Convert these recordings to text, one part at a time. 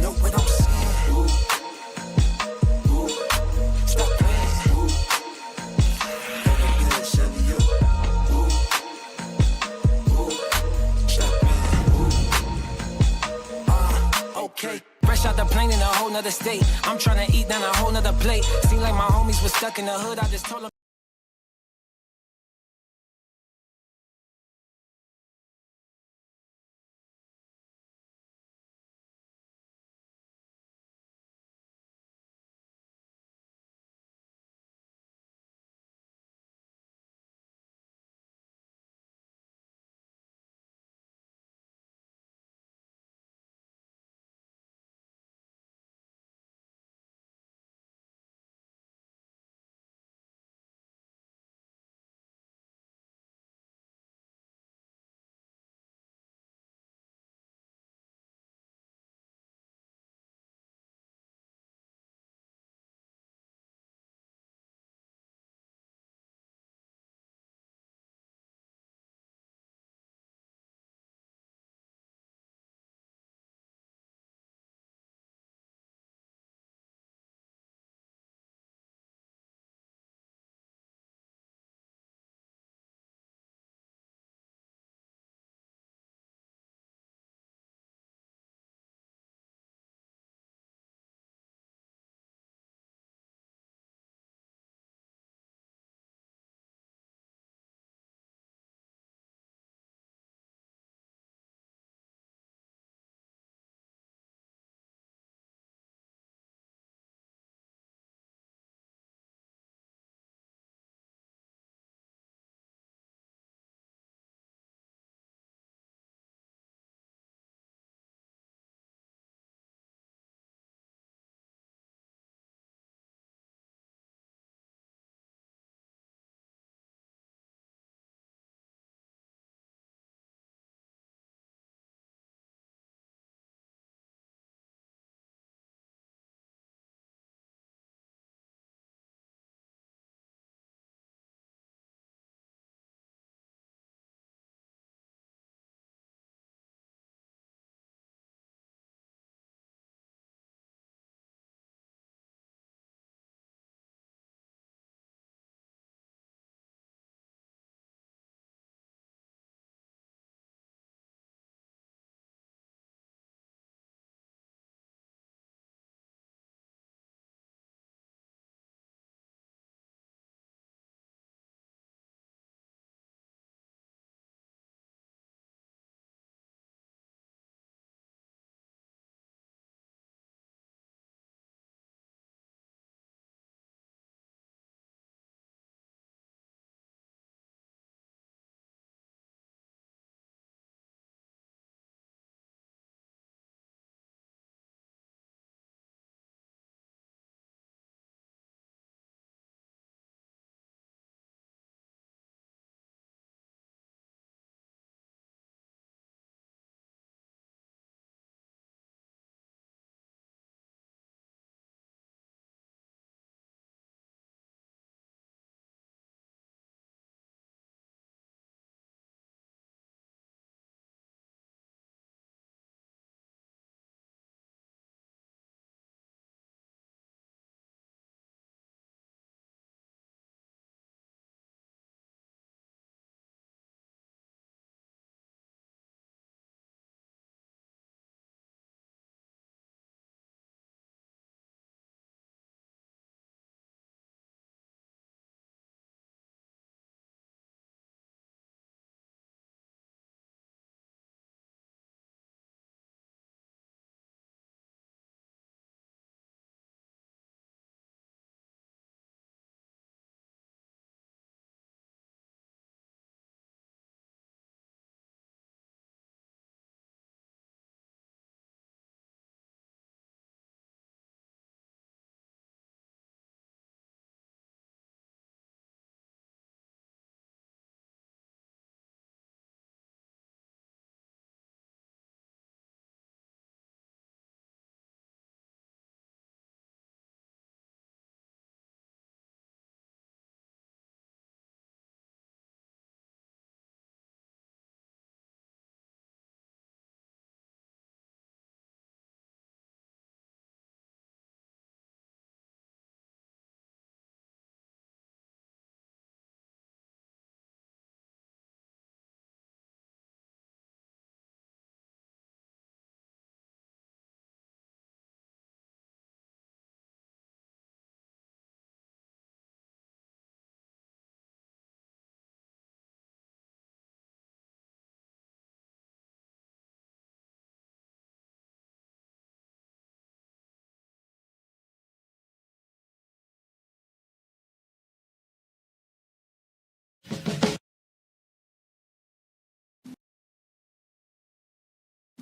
Know what I'm saying? Stop playing. Good, Shelly, yo. Stop playing. Okay. Fresh out the plane in a whole nother state. I'm tryna eat down a whole nother plate. Seem like my homies was stuck in the hood. I just told them.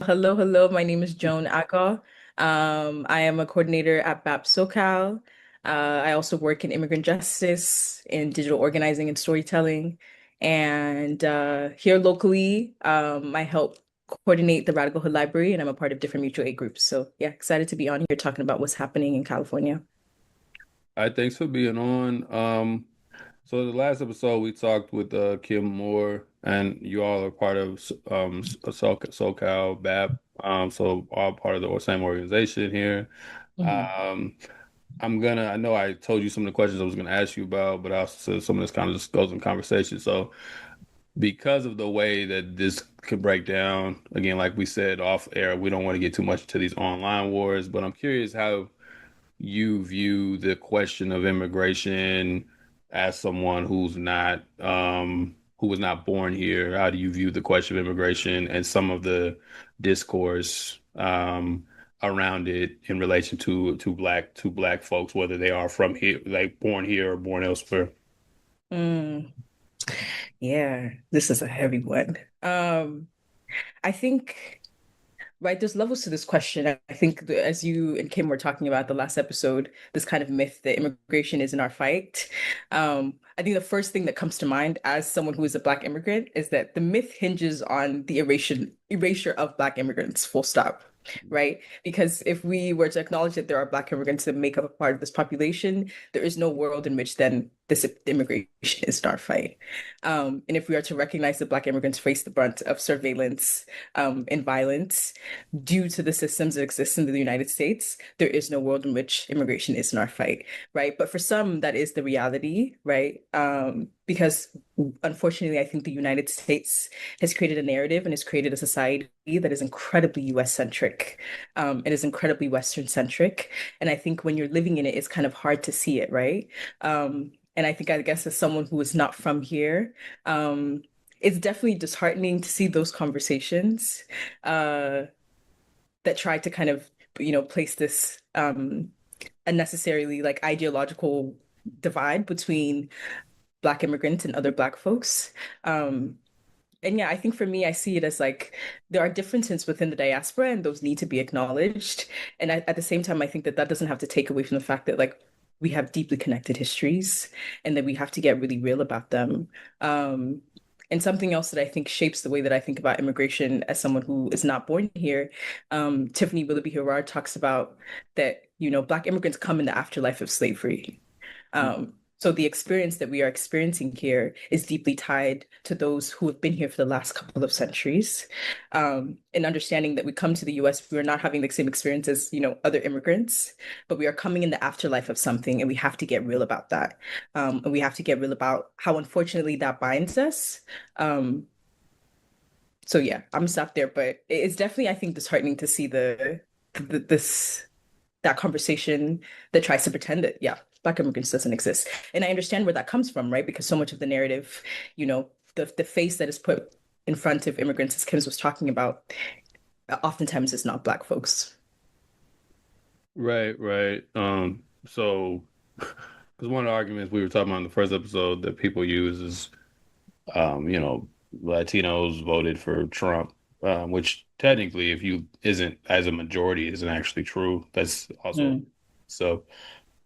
Hello, hello. My name is Joan Agoh. I am a coordinator at BAP So-CAL. I also work in immigrant justice, in digital organizing and storytelling. And here locally, I help coordinate the Radical Hood Library, and I'm a part of different mutual aid groups. So yeah, excited to be on here talking about what's happening in California. All right, thanks for being on. So the last episode we talked with Kim Moore, and you all are part of SoCal BAP. So all part of the same organization here. Mhm. Um, I know I told you some of the questions I was gonna ask you about, but I also said some of this kind of just goes in conversation. So because of the way that this could break down, again, like we said off air, we don't want to get too much into these online wars, but I'm curious how you view the question of immigration as someone who was not born here. How do you view the question of immigration and some of the discourse around it in relation to black folks, whether they are from here, like born here or born elsewhere? Mm, yeah, this is a heavy one. I think. Right, there's levels to this question. I think as you and Kim were talking about the last episode, this kind of myth that immigration isn't our fight. I think the first thing that comes to mind as someone who is a Black immigrant is that the myth hinges on the erasure of Black immigrants, full stop. Right? Because if we were to acknowledge that there are Black immigrants that make up a part of this population, there is no world in which then this immigration is our fight. And if we are to recognize that Black immigrants face the brunt of surveillance and violence, due to the systems that exist in the United States, there is no world in which immigration isn't our fight, right? But for some, that is the reality, right? Because unfortunately, I think the United States has created a narrative and has created a society that is incredibly US centric. It is incredibly Western centric. And I think when you're living in it, it's kind of hard to see it, right? And I think, I guess, as someone who is not from here, it's definitely disheartening to see those conversations. Uh, that tried to kind of, place this unnecessarily like ideological divide between Black immigrants and other Black folks. Um, and yeah, I think for me, I see it as like there are differences within the diaspora and those need to be acknowledged. And at the same time, I think that that doesn't have to take away from the fact that like we have deeply connected histories and that we have to get really real about them. Um, and something else that I think shapes the way that I think about immigration as someone who is not born here, Tiffany Willoughby Herrard talks about that, Black immigrants come in the afterlife of slavery. So the experience that we are experiencing here is deeply tied to those who have been here for the last couple of centuries. And understanding that we come to the US, we are not having the same experience as, other immigrants, but we are coming in the afterlife of something, and we have to get real about that. And we have to get real about how unfortunately that binds us. Um, so yeah, I'm gonna stop there, but it's definitely, I think, disheartening to see this that conversation that tries to pretend that, yeah, Black immigrants doesn't exist. And I understand where that comes from, right? Because so much of the narrative, the face that is put in front of immigrants, as Kim was talking about, oftentimes is not Black folks. Right, right. So because one of the arguments we were talking about in the first episode that people use is you know, Latinos voted for Trump, which technically, if you isn't as a majority, isn't actually true. That's also Mm, so.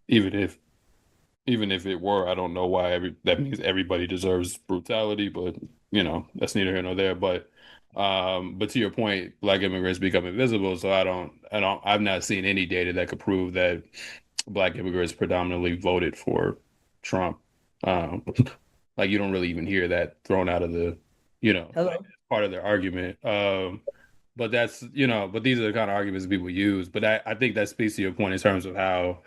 Even if even if it were, I don't know why that means everybody deserves brutality, but that's neither here nor there. But to your point, black immigrants become invisible, so I've not seen any data that could prove that black immigrants predominantly voted for Trump. Um, like you don't really even hear that thrown out of like hello. part of their argument. But but these are the kind of arguments people use. But I think that speaks to your point in terms of how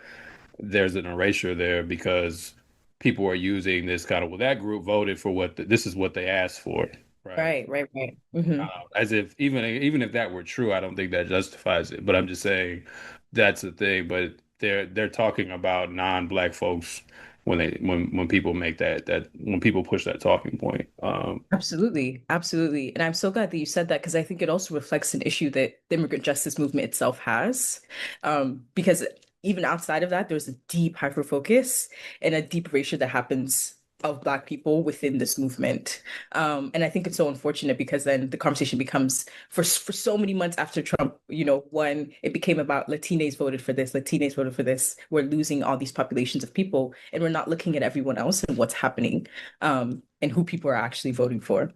there's an erasure there because people are using this kind of, well, that group voted for this is what they asked for, right? Right, right, right. Hmm. As if even if that were true, I don't think that justifies it. But I'm just saying that's the thing. But they're talking about non-black folks when people make that when people push that talking point. Absolutely, absolutely. And I'm so glad that you said that because I think it also reflects an issue that the immigrant justice movement itself has. Because even outside of that, there's a deep hyper focus and a deep erasure that happens of Black people within this movement. And I think it's so unfortunate because then the conversation becomes for so many months after Trump, won, it became about Latinos voted for this, Latinos voted for this. We're losing all these populations of people, and we're not looking at everyone else and what's happening, and who people are actually voting for.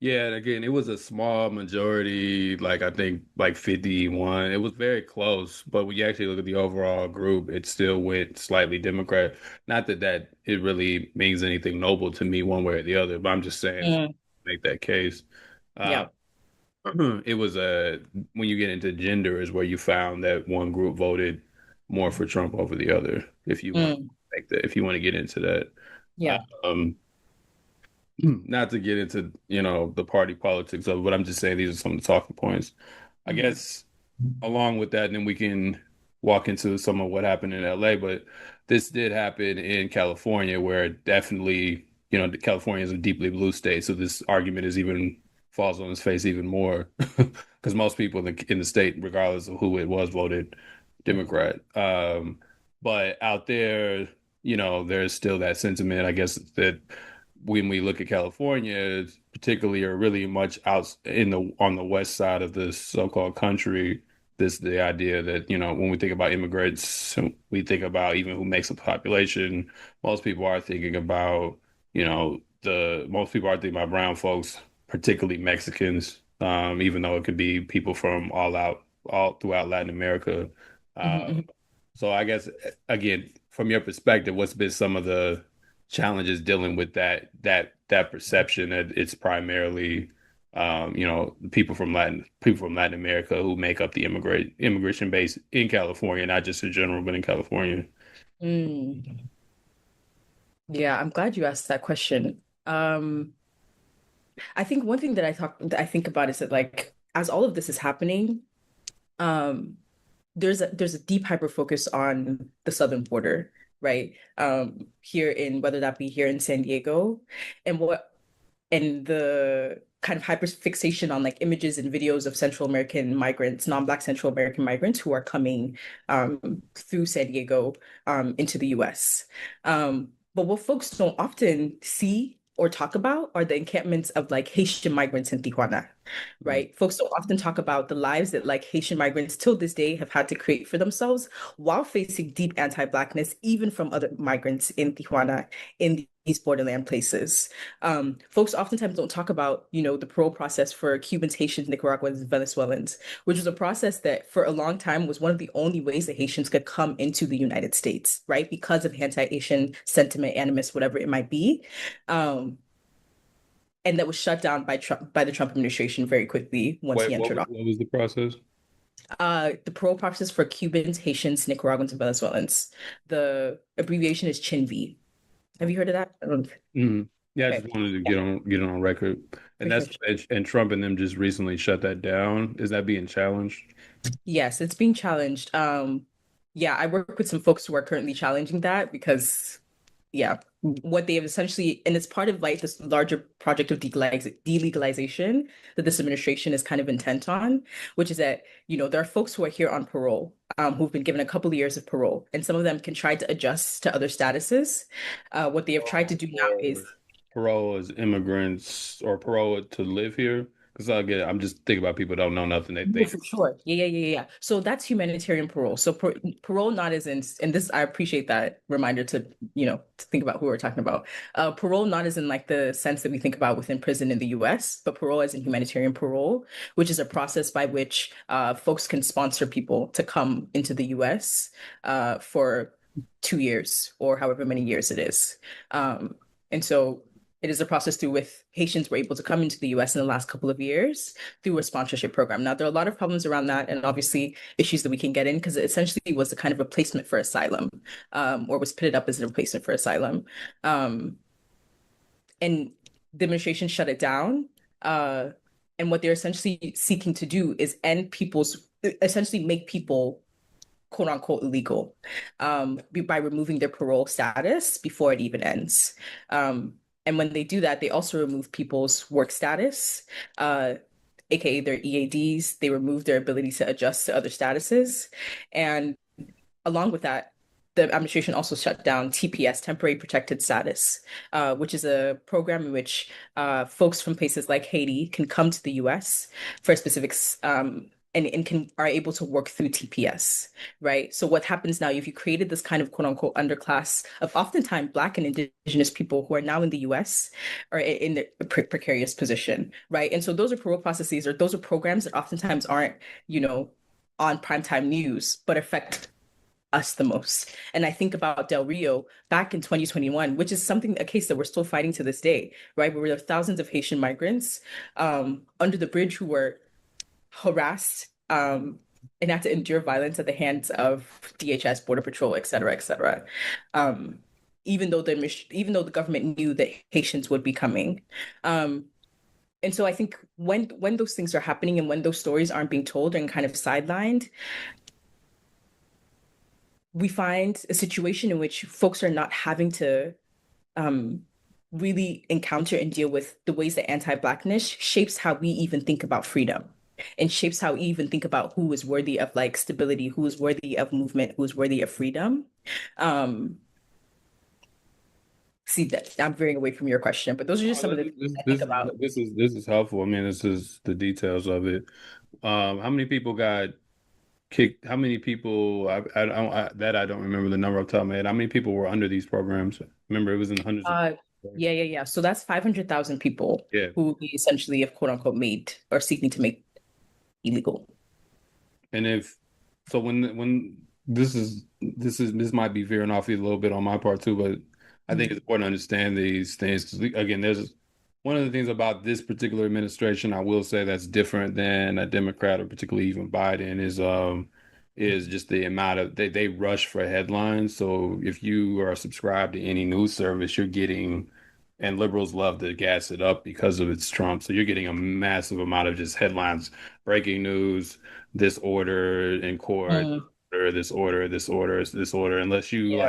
Yeah, and again, it was a small majority, like I think like 51. It was very close, but when you actually look at the overall group, it still went slightly Democrat. Not that it really means anything noble to me one way or the other, but I'm just saying Mm, make that case. Uh, yeah. it was when you get into gender is where you found that one group voted more for Trump over the other. If you want to Mm, make that, if you want to get into that. yeah. Um, not to get into, the party politics of it, but I'm just saying these are some of the talking points. I Mhm. guess along with that, then we can walk into some of what happened in LA, but this did happen in California where definitely, California is a deeply blue state. So this argument is even falls on its face even more because most people in the state, regardless of who it was, voted Democrat. But out there, there's still that sentiment, I guess, that when we look at California, particularly or really much out on the west side of this so-called country, the idea that, when we think about immigrants, we think about even who makes up the population. Most people are thinking about, the most people are thinking about brown folks, particularly Mexicans, even though it could be people from all throughout Latin America. Mhm, Uh, mhm. so I guess again, from your perspective, what's been some of the challenges dealing with that perception that it's primarily people from Latin America who make up the immigration base in California, not just in general, but in California. Mm. Yeah, I'm glad you asked that question. I think one thing that I think about is that, like, as all of this is happening, um, there's a deep hyper focus on the southern border, right? Here in whether that be here in San Diego, and the kind of hyper fixation on like images and videos of Central American migrants, non-Black Central American migrants who are coming through San Diego into the US. But what folks don't often see or talk about are the encampments of like Haitian migrants in Tijuana, Mm. right? Folks don't often talk about the lives that like Haitian migrants till this day have had to create for themselves while facing deep anti-Blackness, even from other migrants in Tijuana, in these borderland places. Folks oftentimes don't talk about, the parole process for Cubans, Haitians, Nicaraguans, and Venezuelans, which was a process that for a long time was one of the only ways that Haitians could come into the United States, right? Because of anti-Haitian sentiment, animus, whatever it might be. Um, and that was shut down by the Trump administration very quickly once he What what entered was office. what was the process? The parole process for Cubans, Haitians, Nicaraguans, and Venezuelans. The abbreviation is CHINV. Have you heard of that? I don't. Mhm. Yeah, I Okay. just wanted to Yeah, get it on record, for and sure. and Trump and them just recently shut that down. Is that being challenged? Yes, it's being challenged. Yeah, I work with some folks who are currently challenging that because, yeah, what they have essentially, and it's part of like this larger project of delegalization that this administration is kind of intent on, which is that, there are folks who are here on parole, who've been given a couple of years of parole, and some of them can try to adjust to other statuses. What they have tried to do now Or is parole as immigrants or parole to live here? Because I'm just thinking about people that don't know nothing. They no, think, for sure. Yeah. So that's humanitarian parole. So parole not as in, and this, I appreciate that reminder to, to think about who we're talking about. Parole not as in like the sense that we think about within prison in the US, but parole as in humanitarian parole, which is a process by which folks can sponsor people to come into the US for 2 years or however many years it is. And so it is a process through which Haitians were able to come into the US in the last couple of years through a sponsorship program. Now, there are a lot of problems around that, and obviously issues that we can get in because it essentially was a kind of replacement for asylum, or was pitted up as a replacement for asylum. Um, and the administration shut it down. Uh, and what they're essentially seeking to do is essentially make people quote unquote illegal by removing their parole status before it even ends. And when they do that, they also remove people's work status, uh, aka their EADs. They remove their ability to adjust to other statuses. And along with that, the administration also shut down TPS, temporary protected status, which is a program in which folks from places like Haiti can come to the US for specifics, and can are able to work through TPS, right? So what happens now, if you created this kind of quote unquote underclass of oftentimes Black and Indigenous people who are now in the US or in a precarious position, right? And so those are parole processes, or those are programs that oftentimes aren't, on primetime news, but affect us the most. And I think about Del Rio back in 2021, which is a case that we're still fighting to this day, right? Where there were thousands of Haitian migrants under the bridge who were harassed and had to endure violence at the hands of DHS, Border Patrol, et cetera, et cetera. Even though the government knew that Haitians would be coming. And so I think when those things are happening and when those stories aren't being told and kind of sidelined, we find a situation in which folks are not having to really encounter and deal with the ways that anti-Blackness shapes how we even think about freedom and shapes how we even think about who is worthy of like stability, who is worthy of movement, who is worthy of freedom. See that I'm veering away from your question, but those are just some of the things I think about. This is helpful. I mean, this is the details of it. How many people got kicked? How many people? I don't remember the number off the top of my head. How many people were under these programs? Remember, it was in the hundreds. Yeah. So that's 500,000 people who we essentially have quote unquote made or seeking to make illegal. And when this might be veering off a little bit on my part too, but I think it's important to understand these things because again, there's one of the things about this particular administration I will say that's different than a Democrat or particularly even Biden is just the amount of they rush for headlines. So if you are subscribed to any news service, you're getting, and liberals love to gas it up because of its Trump. So you're getting a massive amount of just headlines, breaking news, this order in court, or this order, unless you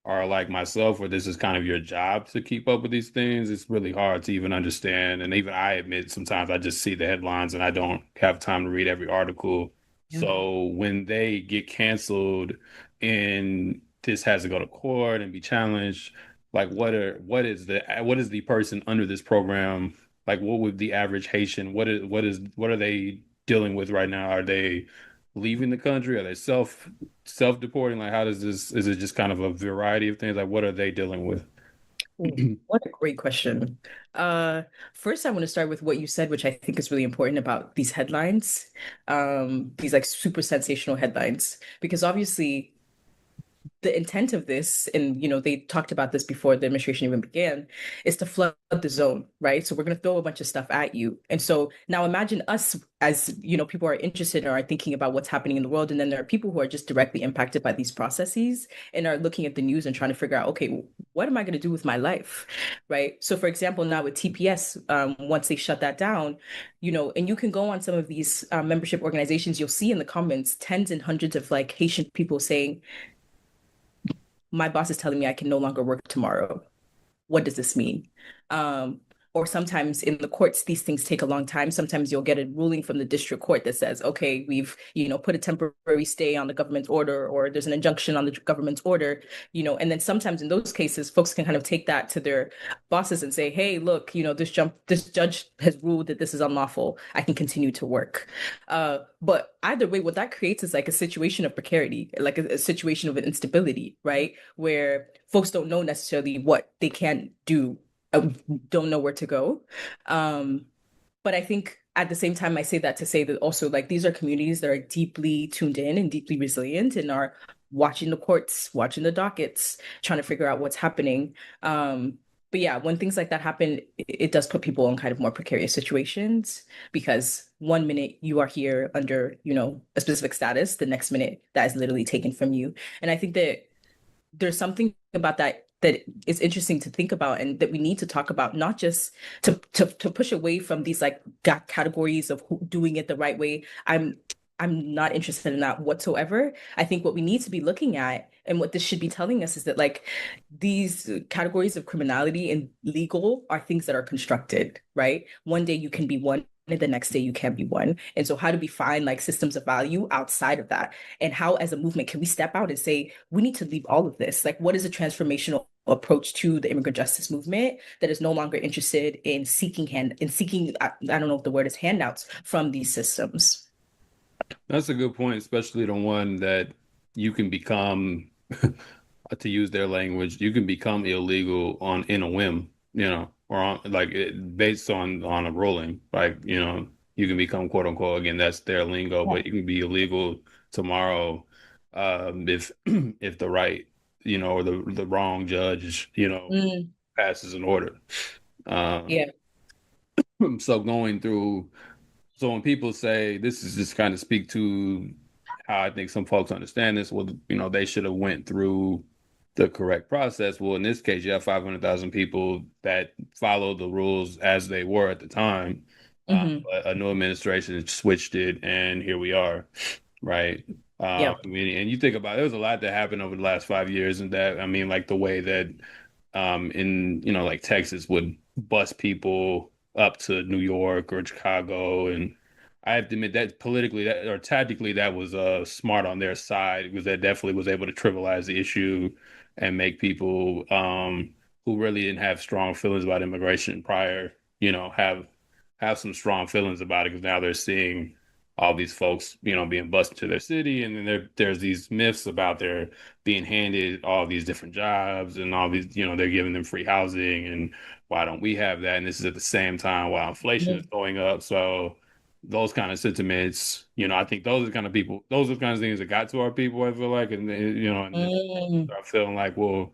are like myself, where this is kind of your job to keep up with these things. It's really hard to even understand. And even I admit sometimes I just see the headlines and I don't have time to read every article. Yeah. So when they get canceled and this has to go to court and be challenged, like what is the person under this program? Like what would the average Haitian, what are they dealing with right now? Are they leaving the country? Are they self-deporting? Like, how does this, is it just kind of a variety of things? Like, what are they dealing with? What a great question. First, I want to start with what you said, which I think is really important about these headlines, these like super sensational headlines, because obviously the intent of this, and they talked about this before the administration even began, is to flood the zone, right? So we're going to throw a bunch of stuff at you. And so now imagine us as, people are interested or are thinking about what's happening in the world. And then there are people who are just directly impacted by these processes and are looking at the news and trying to figure out, okay, what am I going to do with my life, right? So for example, now with TPS, once they shut that down, and you can go on some of these membership organizations, you'll see in the comments tens and hundreds of like Haitian people saying, my boss is telling me I can no longer work tomorrow. What does this mean? Or sometimes in the courts, these things take a long time. Sometimes you'll get a ruling from the district court that says, okay, we've, put a temporary stay on the government's order, or there's an injunction on the government's order, and then sometimes in those cases, folks can kind of take that to their bosses and say, hey, look, this judge has ruled that this is unlawful. I can continue to work. But either way, what that creates is like a situation of precarity, like a situation of instability, right? Where folks don't know necessarily what they can do, don't know where to go. But I think at the same time, I say that to say that also like these are communities that are deeply tuned in and deeply resilient and are watching the courts, watching the dockets, trying to figure out what's happening. But yeah, when things like that happen, it does put people in kind of more precarious situations because one minute you are here under, a specific status, the next minute that is literally taken from you. And I think that there's something about that is interesting to think about and that we need to talk about, not just to push away from these like categories of doing it the right way. I'm not interested in that whatsoever. I think what we need to be looking at and what this should be telling us is that like these categories of criminality and legal are things that are constructed, right? One day you can be one and the next day you can't be one. And so how do we find like systems of value outside of that? And how as a movement can we step out and say, we need to leave all of this? Like what is a transformational approach to the immigrant justice movement that is no longer interested in seeking I don't know if the word is handouts from these systems. That's a good point, especially the one that you can become, to use their language, you can become illegal on in a whim, or on like based on a ruling. Like, you can become quote unquote, again, that's their lingo, Yeah. but you can be illegal tomorrow, if if the right, or the wrong judge, Mm, passes an order. Um, yeah. so going through So when people say this is just kind of speak to how I think some folks understand this, well, they should have went through the correct process. Well, in this case, you have 500,000 people that followed the rules as they were at the time. Hmm. But a new administration switched it, and here we are, right? Yep. And you think about it, there was a lot that happened over the last 5 years, and that, I mean, like the way that in like Texas would bus people up to New York or Chicago, and I have to admit that politically that or tactically that was smart on their side, because that definitely was able to trivialize the issue and make people who really didn't have strong feelings about immigration prior, have some strong feelings about it, because now they're seeing all these folks, being bused to their city, and then there's these myths about their being handed all these different jobs and all these, they're giving them free housing, and why don't we have that? And this is at the same time while inflation is going up. So those kind of sentiments, I think those are the kind of people, those are the kinds of things that got to our people, I feel like, and and then Mm, start feeling like, well,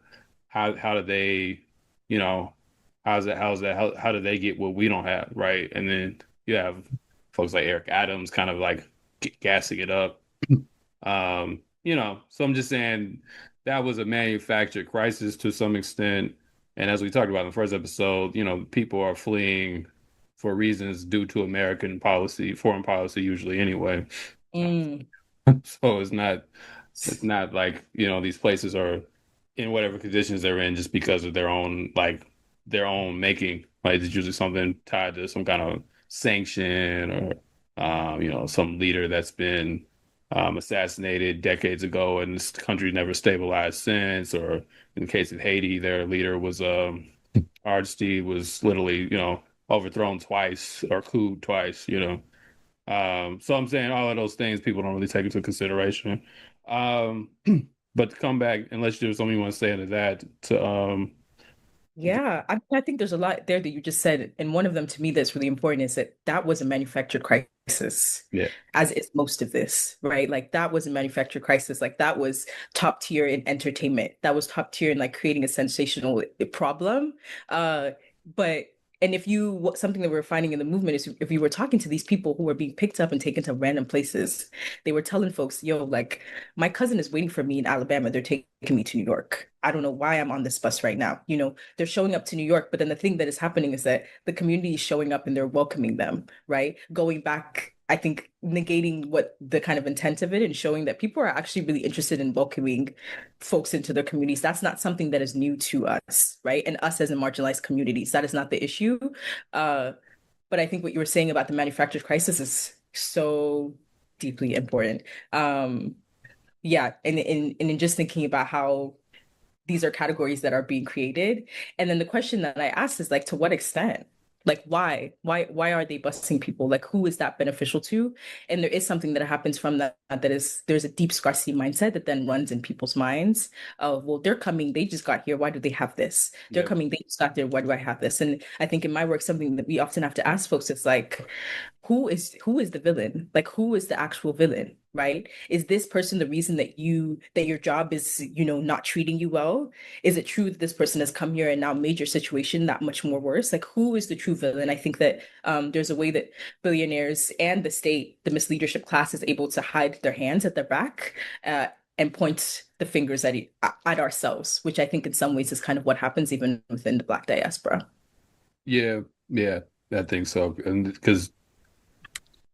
how do they, you know, how do they get what we don't have, right? And then you have folks like Eric Adams kind of like gassing it up. So I'm just saying that was a manufactured crisis to some extent. And as we talked about in the first episode, people are fleeing for reasons due to American policy, foreign policy, usually anyway. mm. So it's not like, these places are in whatever conditions they're in just because of their own making. Like it's usually something tied to some kind of sanction or some leader that's been assassinated decades ago, and this country never stabilized since. Or in the case of Haiti, their leader was Aristide was literally, overthrown twice or couped twice, So I'm saying all of those things people don't really take into consideration. Um, but to come back, unless there's something you want to say into that, Yeah, I think there's a lot there that you just said, and one of them to me that's really important is that that was a manufactured crisis, yeah, as is most of this, right? Like that was a manufactured crisis. Like that was top tier in entertainment. That was top tier in like creating a sensational problem. Uh, but and if you something that we're finding in the movement is if you were talking to these people who were being picked up and taken to random places, they were telling folks, "Yo, like my cousin is waiting for me in Alabama. They're taking me to New York. I don't know why I'm on this bus right now." They're showing up to New York, but then the thing that is happening is that the community is showing up and they're welcoming them, right? Going back, I think negating what the kind of intent of it and showing that people are actually really interested in welcoming folks into their communities. That's not something that is new to us, right? And us as in marginalized communities, that is not the issue. Uh, but I think what you were saying about the manufactured crisis is so deeply important. Um, yeah, and in just thinking about how these are categories that are being created. And then the question that I asked is like, to what extent? Like, why? Why are they busing people? Like, who is that beneficial to? And there is something that happens from that is there's a deep scarcity mindset that then runs in people's minds of, well, they're coming, they just got here. Why do they have this? They're yeah, coming, they just got there. Why do I have this? And I think in my work, something that we often have to ask folks is like, who is the villain? Like who is the actual villain, right? Is this person the reason that your job is, not treating you well? Is it true that this person has come here and now made your situation that much more worse? Like who is the true villain? I think that there's a way that billionaires and the state, the misleadership class, is able to hide their hands at their back and point the fingers at ourselves, which I think in some ways is kind of what happens even within the Black diaspora. yeah, yeah. I think so, and because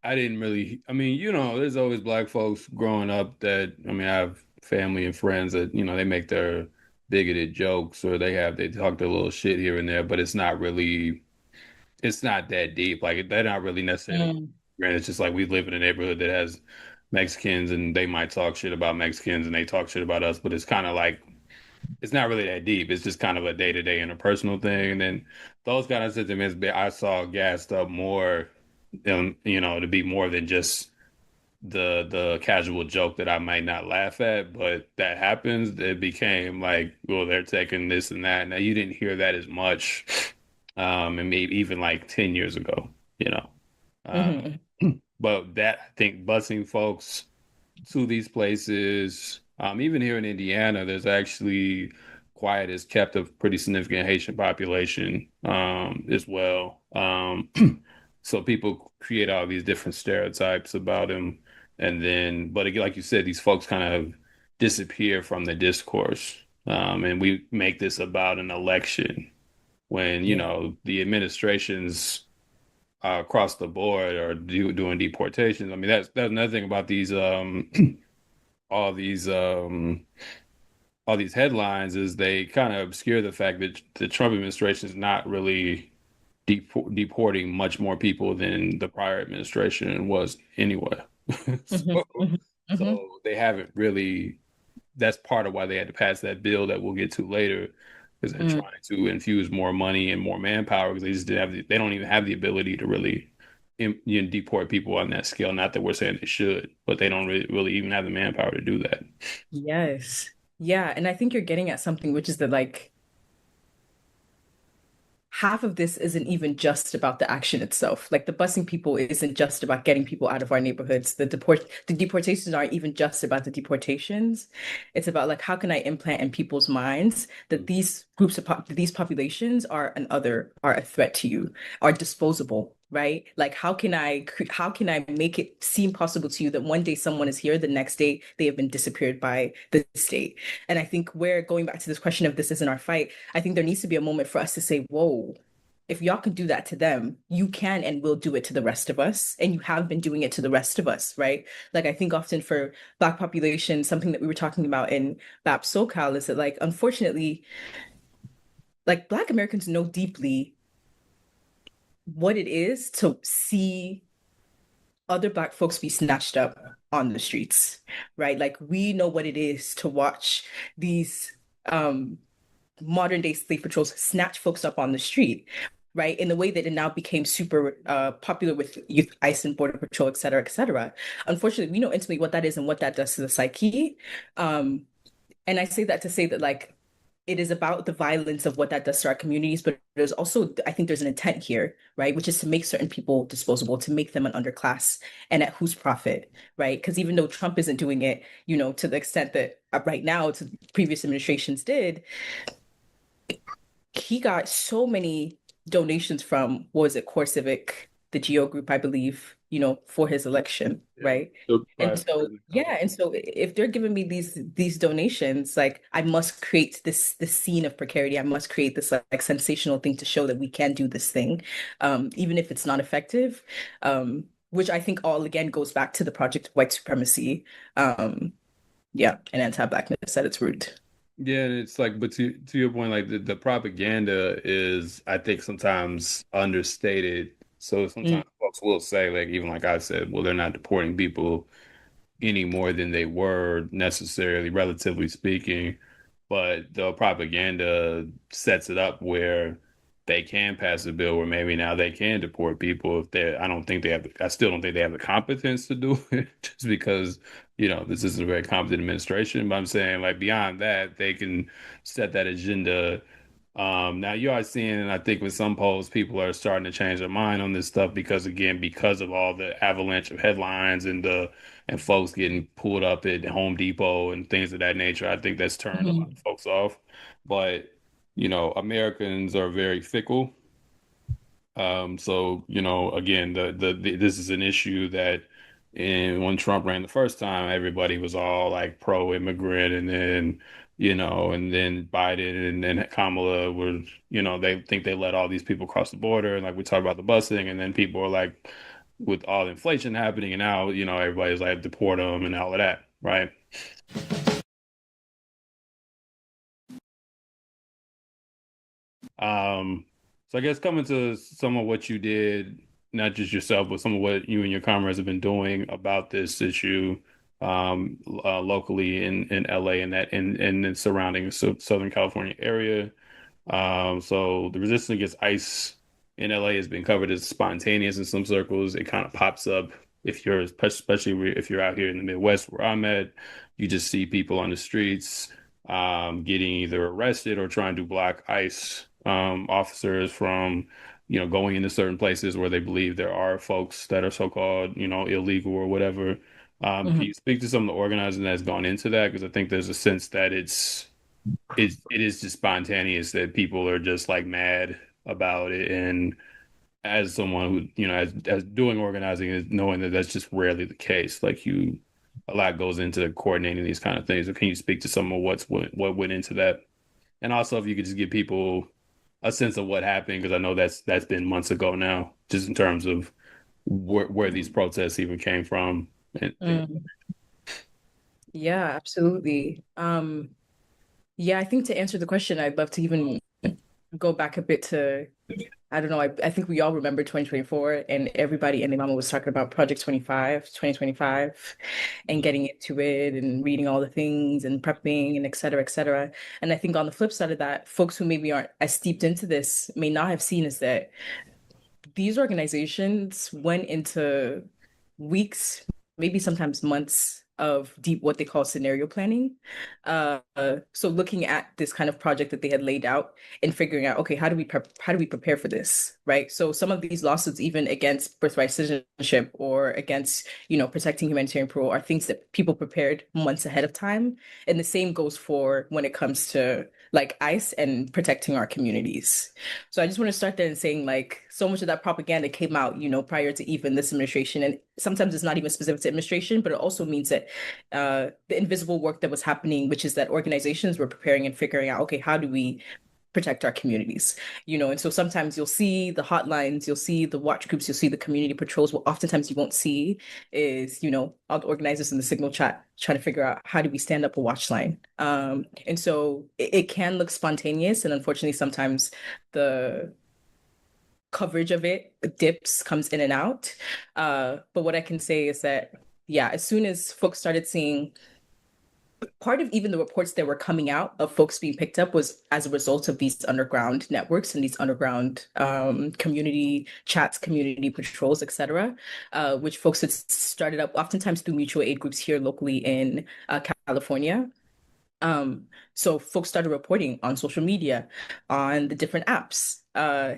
I didn't really, I mean, there's always black folks growing up that, I mean, I have family and friends that, they make their bigoted jokes, or they talk their little shit here and there, but it's not that deep. Like they're not really necessarily. Mm, Granted, it's just like we live in a neighborhood that has Mexicans, and they might talk shit about Mexicans, and they talk shit about us. But it's kind of like it's not really that deep. It's just kind of a day-to-day interpersonal thing. And then those kind of sentiments, I saw gassed up more, to be more than just the casual joke that I might not laugh at, but that happens. It became like, well, they're taking this and that. Now you didn't hear that as much, and maybe even like 10 years ago, you know. mhm, But that I think busing folks to these places, even here in Indiana, there's actually quiet has kept a pretty significant Haitian population as well. So people create all these different stereotypes about him, and then, but again, like you said, these folks kind of disappear from the discourse, and we make this about an election when yeah. the administrations across the board are doing deportations. I mean, that's another thing about these all these um all these headlines is they kind of obscure the fact that the Trump administration is not really deporting much more people than the prior administration was anyway. Mhm, So, mhm, mhm, so they haven't really. That's part of why they had to pass that bill that we'll get to later, because they're mm. trying to infuse more money and more manpower because they just didn't have they don't even have the ability to really deport people on that scale. Not that we're saying they should, but they don't really even have the manpower to do that. Yes. Yeah, and I think you're getting at something, which is that like half of this isn't even just about the action itself. Like the busing people isn't just about getting people out of our neighborhoods. The deportations aren't even just about the deportations. It's about like how can I implant in people's minds that these groups of these populations are are a threat to you, are disposable, right? Like how can I make it seem possible to you that one day someone is here, the next day they have been disappeared by the state. And I think we're going back to this question of this isn't our fight. I think there needs to be a moment for us to say, whoa, if y'all can do that to them, you can and will do it to the rest of us. And you have been doing it to the rest of us, right? Like I think often for Black population, something that we were talking about in BAP So-CAL is that like unfortunately, like Black Americans know deeply what it is to see other Black folks be snatched up on the streets, right? Like we know what it is to watch these modern day slave patrols snatch folks up on the street, right? In the way that it now became super popular with youth ICE and Border Patrol, et cetera, et cetera. Unfortunately, we know intimately what that is and what that does to the psyche. Um, and I say that to say that like it is about the violence of what that does to our communities, but there's also, I think there's an intent here, right? Which is to make certain people disposable, to make them an underclass, and at whose profit, right? Because even though Trump isn't doing it, to the extent that right now, to previous administrations did, he got so many donations from, what was it, Core Civic, the Geo group, I believe, for his election, Yeah. right? So, And right. so, yeah, and so if they're giving me these donations, like I must create this scene of precarity. I must create this like sensational thing to show that we can do this thing, even if it's not effective. Which I think all again goes back to the project of white supremacy, yeah, and anti-Blackness at its root. Yeah, and it's like, but to your point, like the propaganda is, I think, sometimes understated. So Mm, sometimes folks will say, like, even like I said, well, they're not deporting people any more than they were necessarily, relatively speaking. But the propaganda sets it up where they can pass a bill where maybe now they can deport people if they I don't think they have I still don't think they have the competence to do it just because, this isn't a very competent administration. But I'm saying like beyond that, they can set that agenda. Now you are seeing, and I think with some polls, people are starting to change their mind on this stuff because again, because of all the avalanche of headlines and folks getting pulled up at Home Depot and things of that nature. I think that's turned a lot of mhm, folks off. But, Americans are very fickle. So, again, this is an issue that when Trump ran the first time, everybody was all like pro-immigrant, and then Biden and then Kamala were, they think they let all these people cross the border, and like we talked about the busing, and then people are like, with all the inflation happening, and now, everybody's like deport them and all of that, right? Um, So I guess coming to some of what you did, not just yourself, but some of what you and your comrades have been doing about this issue, locally in LA and that in the surrounding Southern California area. So the resistance against ICE in LA has been covered as spontaneous in some circles. It kind of pops up if you're, especially if you're out here in the Midwest where I'm at, you just see people on the streets, getting either arrested or trying to block ICE, officers from, going into certain places where they believe there are folks that are so-called, illegal or whatever. Can Mhm. you speak to some of the organizing that's gone into that? Because I think there's a sense that it is just spontaneous that people are just like mad about it. And as someone who, as doing organizing is knowing that that's just rarely the case. Like a lot goes into coordinating these kind of things. So can you speak to some of what went into that? And also if you could just give people a sense of what happened, because I know that's been months ago now, just in terms of where these protests even came from and things. Mm. Yeah, absolutely. Yeah, I think to answer the question, I'd love to even go back a bit to, I don't know, I think we all remember 2024 and everybody and their mama was talking about Project 25, 2025, and getting into it and reading all the things and prepping and et cetera, et cetera. And I think on the flip side of that, folks who maybe aren't as steeped into this may not have seen is that these organizations went into weeks, maybe sometimes months of deep what they call scenario planning. So looking at this kind of project that they had laid out and figuring out, okay, how do we prepare for this, right? So some of these lawsuits, even against birthright citizenship or against, protecting humanitarian parole, are things that people prepared months ahead of time. And the same goes for when it comes to like ICE and protecting our communities. So I just want to start there and saying like so much of that propaganda came out, prior to even this administration. And sometimes it's not even specific to administration, but it also means that the invisible work that was happening, which is that organizations were preparing and figuring out, okay, how do we protect our communities, and so sometimes you'll see the hotlines, you'll see the watch groups, you'll see the community patrols. What oftentimes you won't see is, all the organizers in the signal chat trying to figure out how do we stand up a watch line. And so it can look spontaneous, and unfortunately sometimes the coverage of it dips, comes in and out. But what I can say is that, yeah, as soon as folks started seeing part of even the reports that were coming out of folks being picked up was as a result of these underground networks and these underground community chats, community patrols, etc., which folks had started up oftentimes through mutual aid groups here locally in California. So folks started reporting on social media, on the different apps,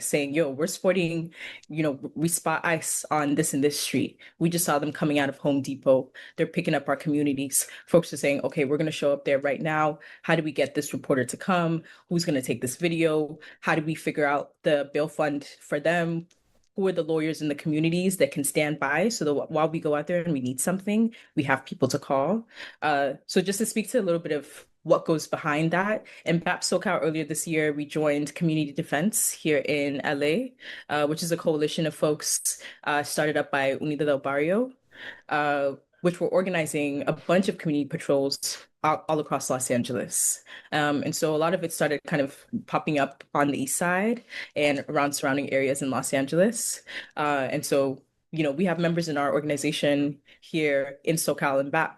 saying, yo, we're sporting, we spot ICE on this and this street. We just saw them coming out of Home Depot. They're picking up our communities. Folks are saying, okay, we're going to show up there right now. How do we get this reporter to come? Who's going to take this video? How do we figure out the bail fund for them? Who are the lawyers in the communities that can stand by so that while we go out there and we need something, we have people to call? So just to speak to a little bit of what goes behind that. And BAP So-CAL earlier this year, we joined Community Defense here in LA, which is a coalition of folks started up by Unida del Barrio, which were organizing a bunch of community patrols all across Los Angeles. And so a lot of it started kind of popping up on the east side and around surrounding areas in Los Angeles. And so, we have members in our organization here in SoCal and BAP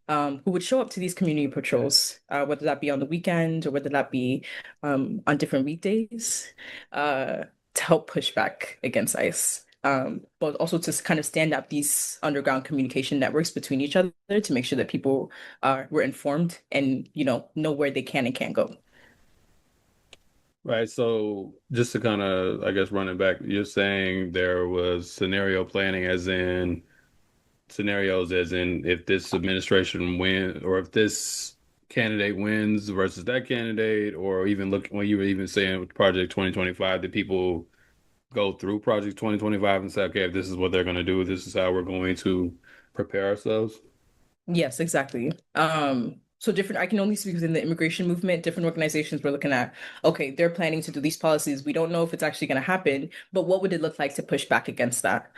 who would show up to these community patrols, whether that be on the weekend or whether that be on different weekdays, to help push back against ICE. But also to kind of stand up these underground communication networks between each other to make sure that people were informed and, know where they can and can't go. Right. So just to kind of, I guess, run it back, you're saying there was scenarios as in if this administration win or if this candidate wins versus that candidate, or even look when you were even saying with Project 2025, that people go through Project 2025 and say, okay, if this is what they're going to do, this is how we're going to prepare ourselves. Yes, exactly. So different, I can only speak within the immigration movement. Different organizations were looking at, okay, they're planning to do these policies. We don't know if it's actually going to happen, but what would it look like to push back against that?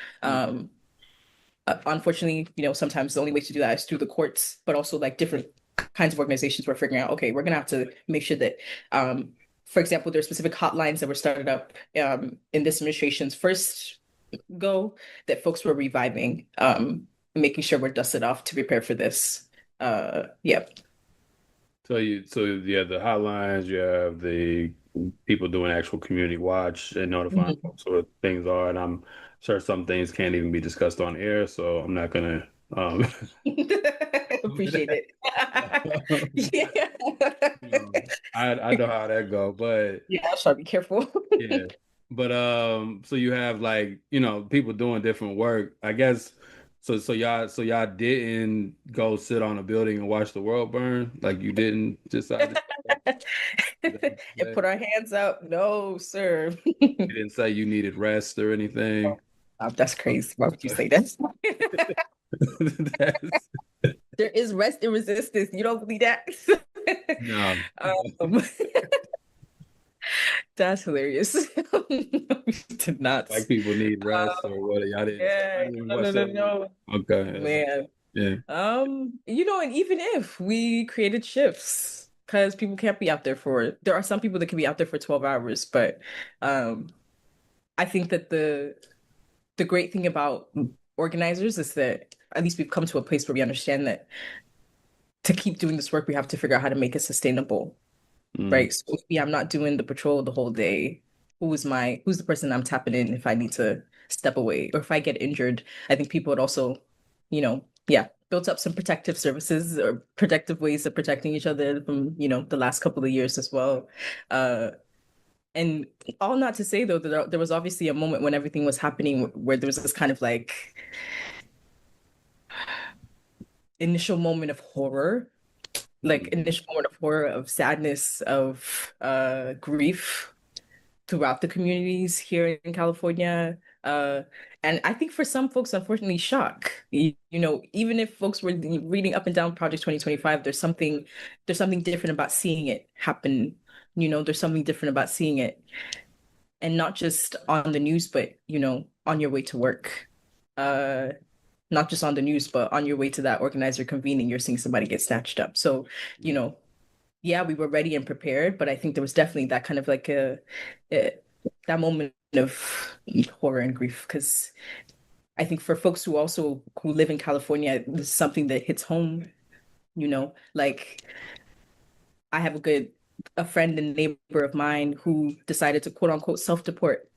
Unfortunately, sometimes the only way to do that is through the courts, but also like different kinds of organizations were figuring out, okay, we're gonna have to make sure that for example, there are specific hotlines that were started up in this administration's first go that folks were reviving, making sure we're dusted off to prepare for this. Yeah. So you have the hotlines, you have the people doing actual community watch and notifying Mhm. folks what things are, and I'm sure some things can't even be discussed on air, so I'm not gonna um Appreciate it. I know how that go, but Yeah, I'll try to be careful. yeah. But so you have like, people doing different work. I guess so y'all didn't go sit on a building and watch the world burn? Like you didn't decide to And say? put our hands up. No, sir. You didn't say you needed rest or anything? That's crazy. Why would you say that? That's There is rest in resistance. You don't believe that? no. Um, that's hilarious. We did not. Like people need rest or what? Y'all Yeah, didn't no, watch no, no, that? no. Okay. Man. Yeah. And even if we created shifts, because people can't be out there there are some people that can be out there for 12 hours, but um, I think that the great thing about organizers is that at least we've come to a place where we understand that to keep doing this work, we have to figure out how to make it sustainable, Mm. right? So maybe I'm not doing the patrol the whole day. Who's the person I'm tapping in if I need to step away or if I get injured? I think people would also, yeah, built up some protective services or protective ways of protecting each other from, the last couple of years as well. Uh, and all not to say though that there was obviously a moment when everything was happening where there was this kind of like initial moment of horror, like Mm. initial moment of horror, of sadness, of grief throughout the communities here in California. And I think for some folks, unfortunately, shock. Even if folks were reading up and down Project 2025, there's something different about seeing it happen. There's something different about seeing it, and not just on the news, but on your way to work. Uh, Not just on the news, but on your way to that organizer convening, you're seeing somebody get snatched up. So, you know, yeah, we were ready and prepared, but I think there was definitely that kind of like a that moment of horror and grief because I think for folks who live in California, this is something that hits home, like I have a friend and neighbor of mine who decided to quote unquote self-deport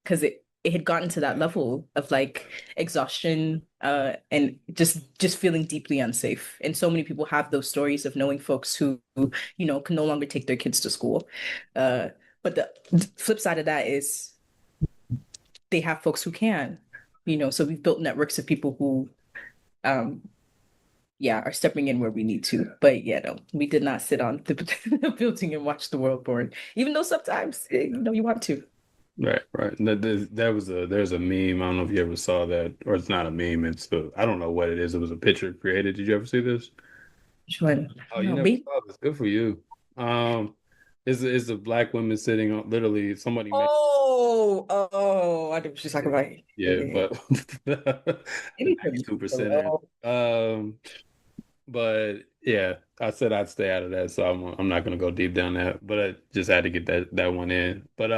because it had gotten to that level of like exhaustion and just feeling deeply unsafe. And so many people have those stories of knowing folks who can no longer take their kids to school. Uh, but the flip side of that is they have folks who can, so we've built networks of people who um yeah are stepping in where we need to. But yeah, no, we did not sit on the building and watch the world burn, even though sometimes you want to. Right, right. There's a meme. I don't know if you ever saw that, or it's not a meme. I don't know what it is. It was a picture created. Did you ever see this? Which one? I Oh, don't you know. never Me? saw this. Good for you. Is a black woman sitting on literally somebody made. Oh, I know what she's talking about. Yeah, Yeah. but the Maybe for me. 92%er. But yeah, I said I'd stay out of that, so I'm not gonna go deep down that. But I just had to get that one in. But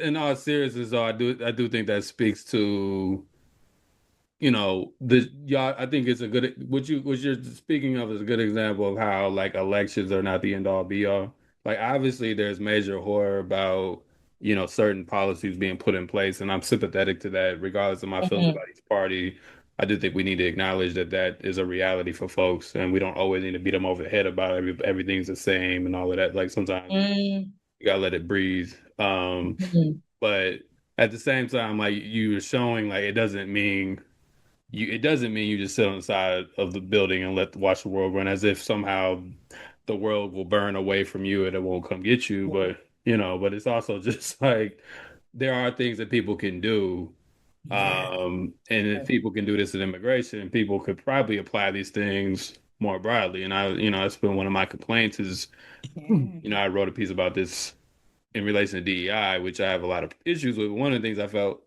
in all seriousness, though, I do think that speaks to, the y'all. I think it's a good what you're speaking of is a good example of how like elections are not the end all be all. Like obviously there's major horror about, certain policies being put in place, and I'm sympathetic to that, regardless of my feelings Mhm. about each party. I do think we need to acknowledge that that is a reality for folks, and we don't always need to beat them over the head about everything's the same and all of that. Like sometimes Mm, you gotta let it breathe. mhm. But at the same time, like you were showing, like it doesn't mean you just sit on the side of the building and watch the world burn as if somehow the world will burn away from you and it won't come get you. But it's also just like there are things that people can do. Yeah. And if people can do this in immigration, people could probably apply these things more broadly. And that's been one of my complaints is, Yeah. I wrote a piece about this in relation to DEI, which I have a lot of issues with. One of the things I felt,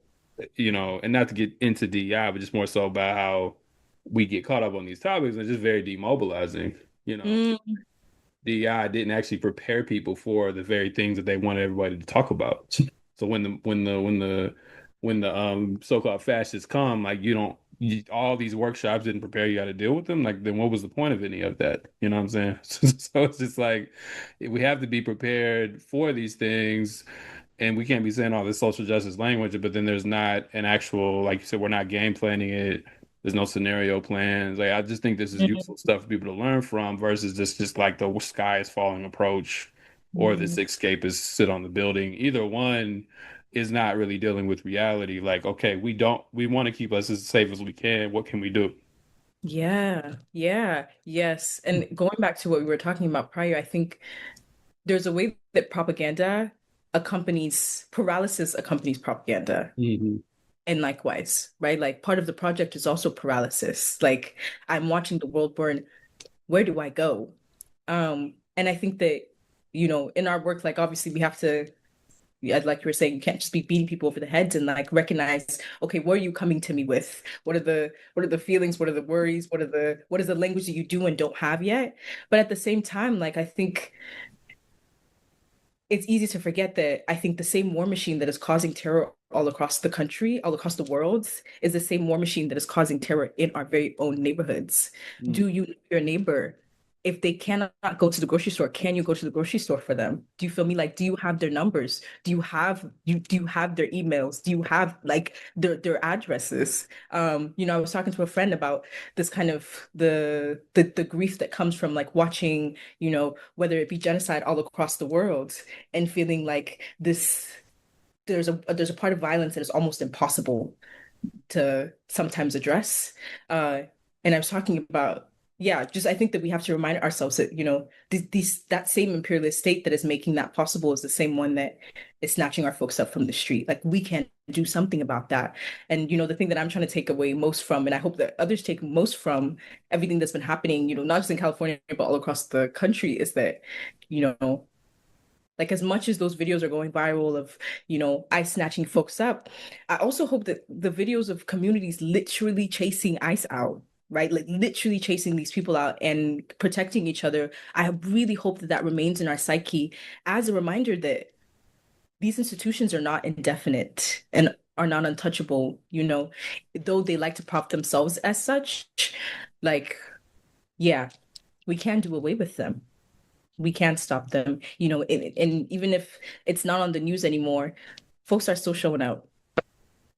and not to get into DEI, but just more so about how we get caught up on these topics and it's just very demobilizing, you know. Mm, DEI didn't actually prepare people for the very things that they wanted everybody to talk about. So when the so-called fascists come, like all these workshops didn't prepare you how to deal with them. Like then what was the point of any of that? You know what I'm saying? So it's just like we have to be prepared for these things, and we can't be saying all this social justice language, but then there's not an actual, like you said, we're not game planning it. There's no scenario plans. Like I just think this is useful stuff for people to learn from versus just like the sky is falling approach or this Mhm. escapist sit on the building. Either one is not really dealing with reality. Like, okay, we want to keep us as safe as we can. What can we do? Yeah, yeah, yes. And going back to what we were talking about prior, I think there's a way that paralysis accompanies propaganda. Hmm. And likewise, right? Like part of the project is also paralysis. Like I'm watching the world burn. Where do I go? And I think that, in our work, like obviously we have to, yeah, like you were saying, you can't just be beating people over the heads and like recognize, okay, what are you coming to me with? What are the feelings? What are the worries? What is the language that you do and don't have yet? But at the same time, like I think it's easy to forget that I think the same war machine that is causing terror all across the country, all across the world, is the same war machine that is causing terror in our very own neighborhoods. Do you know your neighbor? If they cannot go to the grocery store, can you go to the grocery store for them? Do you feel me? Like, do you have their numbers? Do you have their emails? Do you have like their addresses? I was talking to a friend about this kind of the grief that comes from like watching, whether it be genocide all across the world and feeling like there's a part of violence that is almost impossible to sometimes address. And I was talking about, yeah, just I think that we have to remind ourselves that, that same imperialist state that is making that possible is the same one that is snatching our folks up from the street. Like we can do something about that. And, the thing that I'm trying to take away most from, and I hope that others take most from everything that's been happening, not just in California, but all across the country is that, you know, like as much as those videos are going viral of, ICE snatching folks up, I also hope that the videos of communities literally chasing ICE out, right? Like literally chasing these people out and protecting each other. I really hope that that remains in our psyche as a reminder that these institutions are not indefinite and are not untouchable, though they like to prop themselves as such. Like, yeah, we can do away with them. We can't stop them, and even if it's not on the news anymore, folks are still showing out.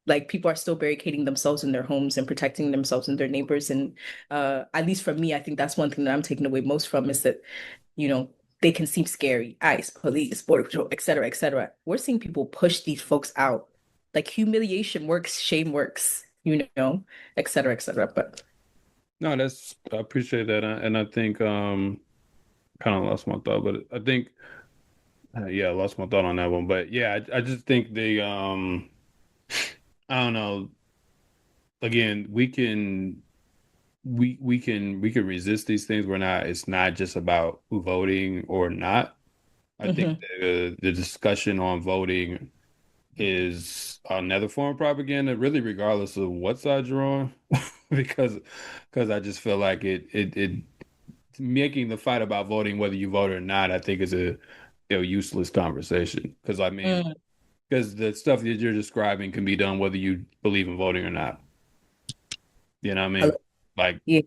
Like people are still barricading themselves in their homes and protecting themselves and their neighbors. And at least for me, I think that's one thing that I'm taking away most from is that, you know, they can seem scary, ICE, police, border patrol, et cetera, et cetera. We're seeing people push these folks out. Like humiliation works, shame works, et cetera, et cetera. But No, I appreciate that. And I think kind of lost my thought, but I think yeah, I lost my thought on that one. But yeah, I just think I don't know. Again, we can resist these things. It's not just about voting or not. I think mhm. the discussion on voting is another form of propaganda, really, regardless of what side you're on, because I just feel like it making the fight about voting, whether you vote or not, I think is a useless conversation. Because I mean, Mm. because the stuff that you're describing can be done whether you believe in voting or not. You know what I I mean? lo- Like, Yeah,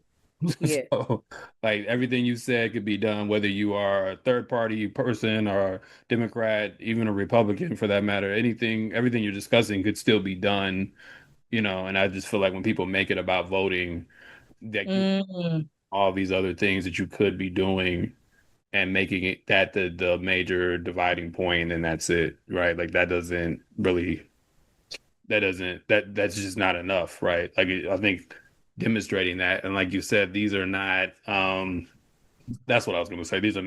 yeah. so, like everything you said could be done whether you are a third party person or a Democrat, even a Republican for that matter. Everything you're discussing could still be done, and I just feel like when people make it about voting, that you Mm. all these other things that you could be doing and making it that the major dividing point, and that's it, right? Like that's just not enough, right? Like I think demonstrating that, and like you said, these are not that's what I was going to say. These are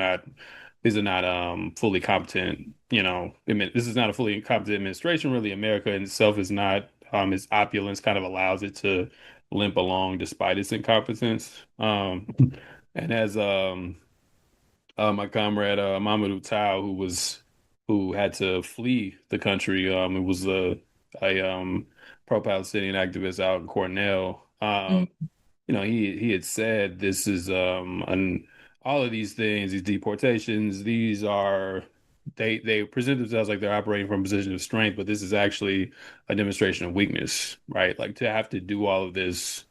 not fully competent, this is not a fully competent administration. Really, America in itself is not, its opulence kind of allows it to limp along despite its incompetence. And as my comrade Mamadou Tao, who had to flee the country, it was a pro-Palestinian activist out in Cornell. Mm. He had said this is all of these things, these deportations, these are they present themselves like they're operating from a position of strength, but this is actually a demonstration of weakness, right? Like to have to do all of this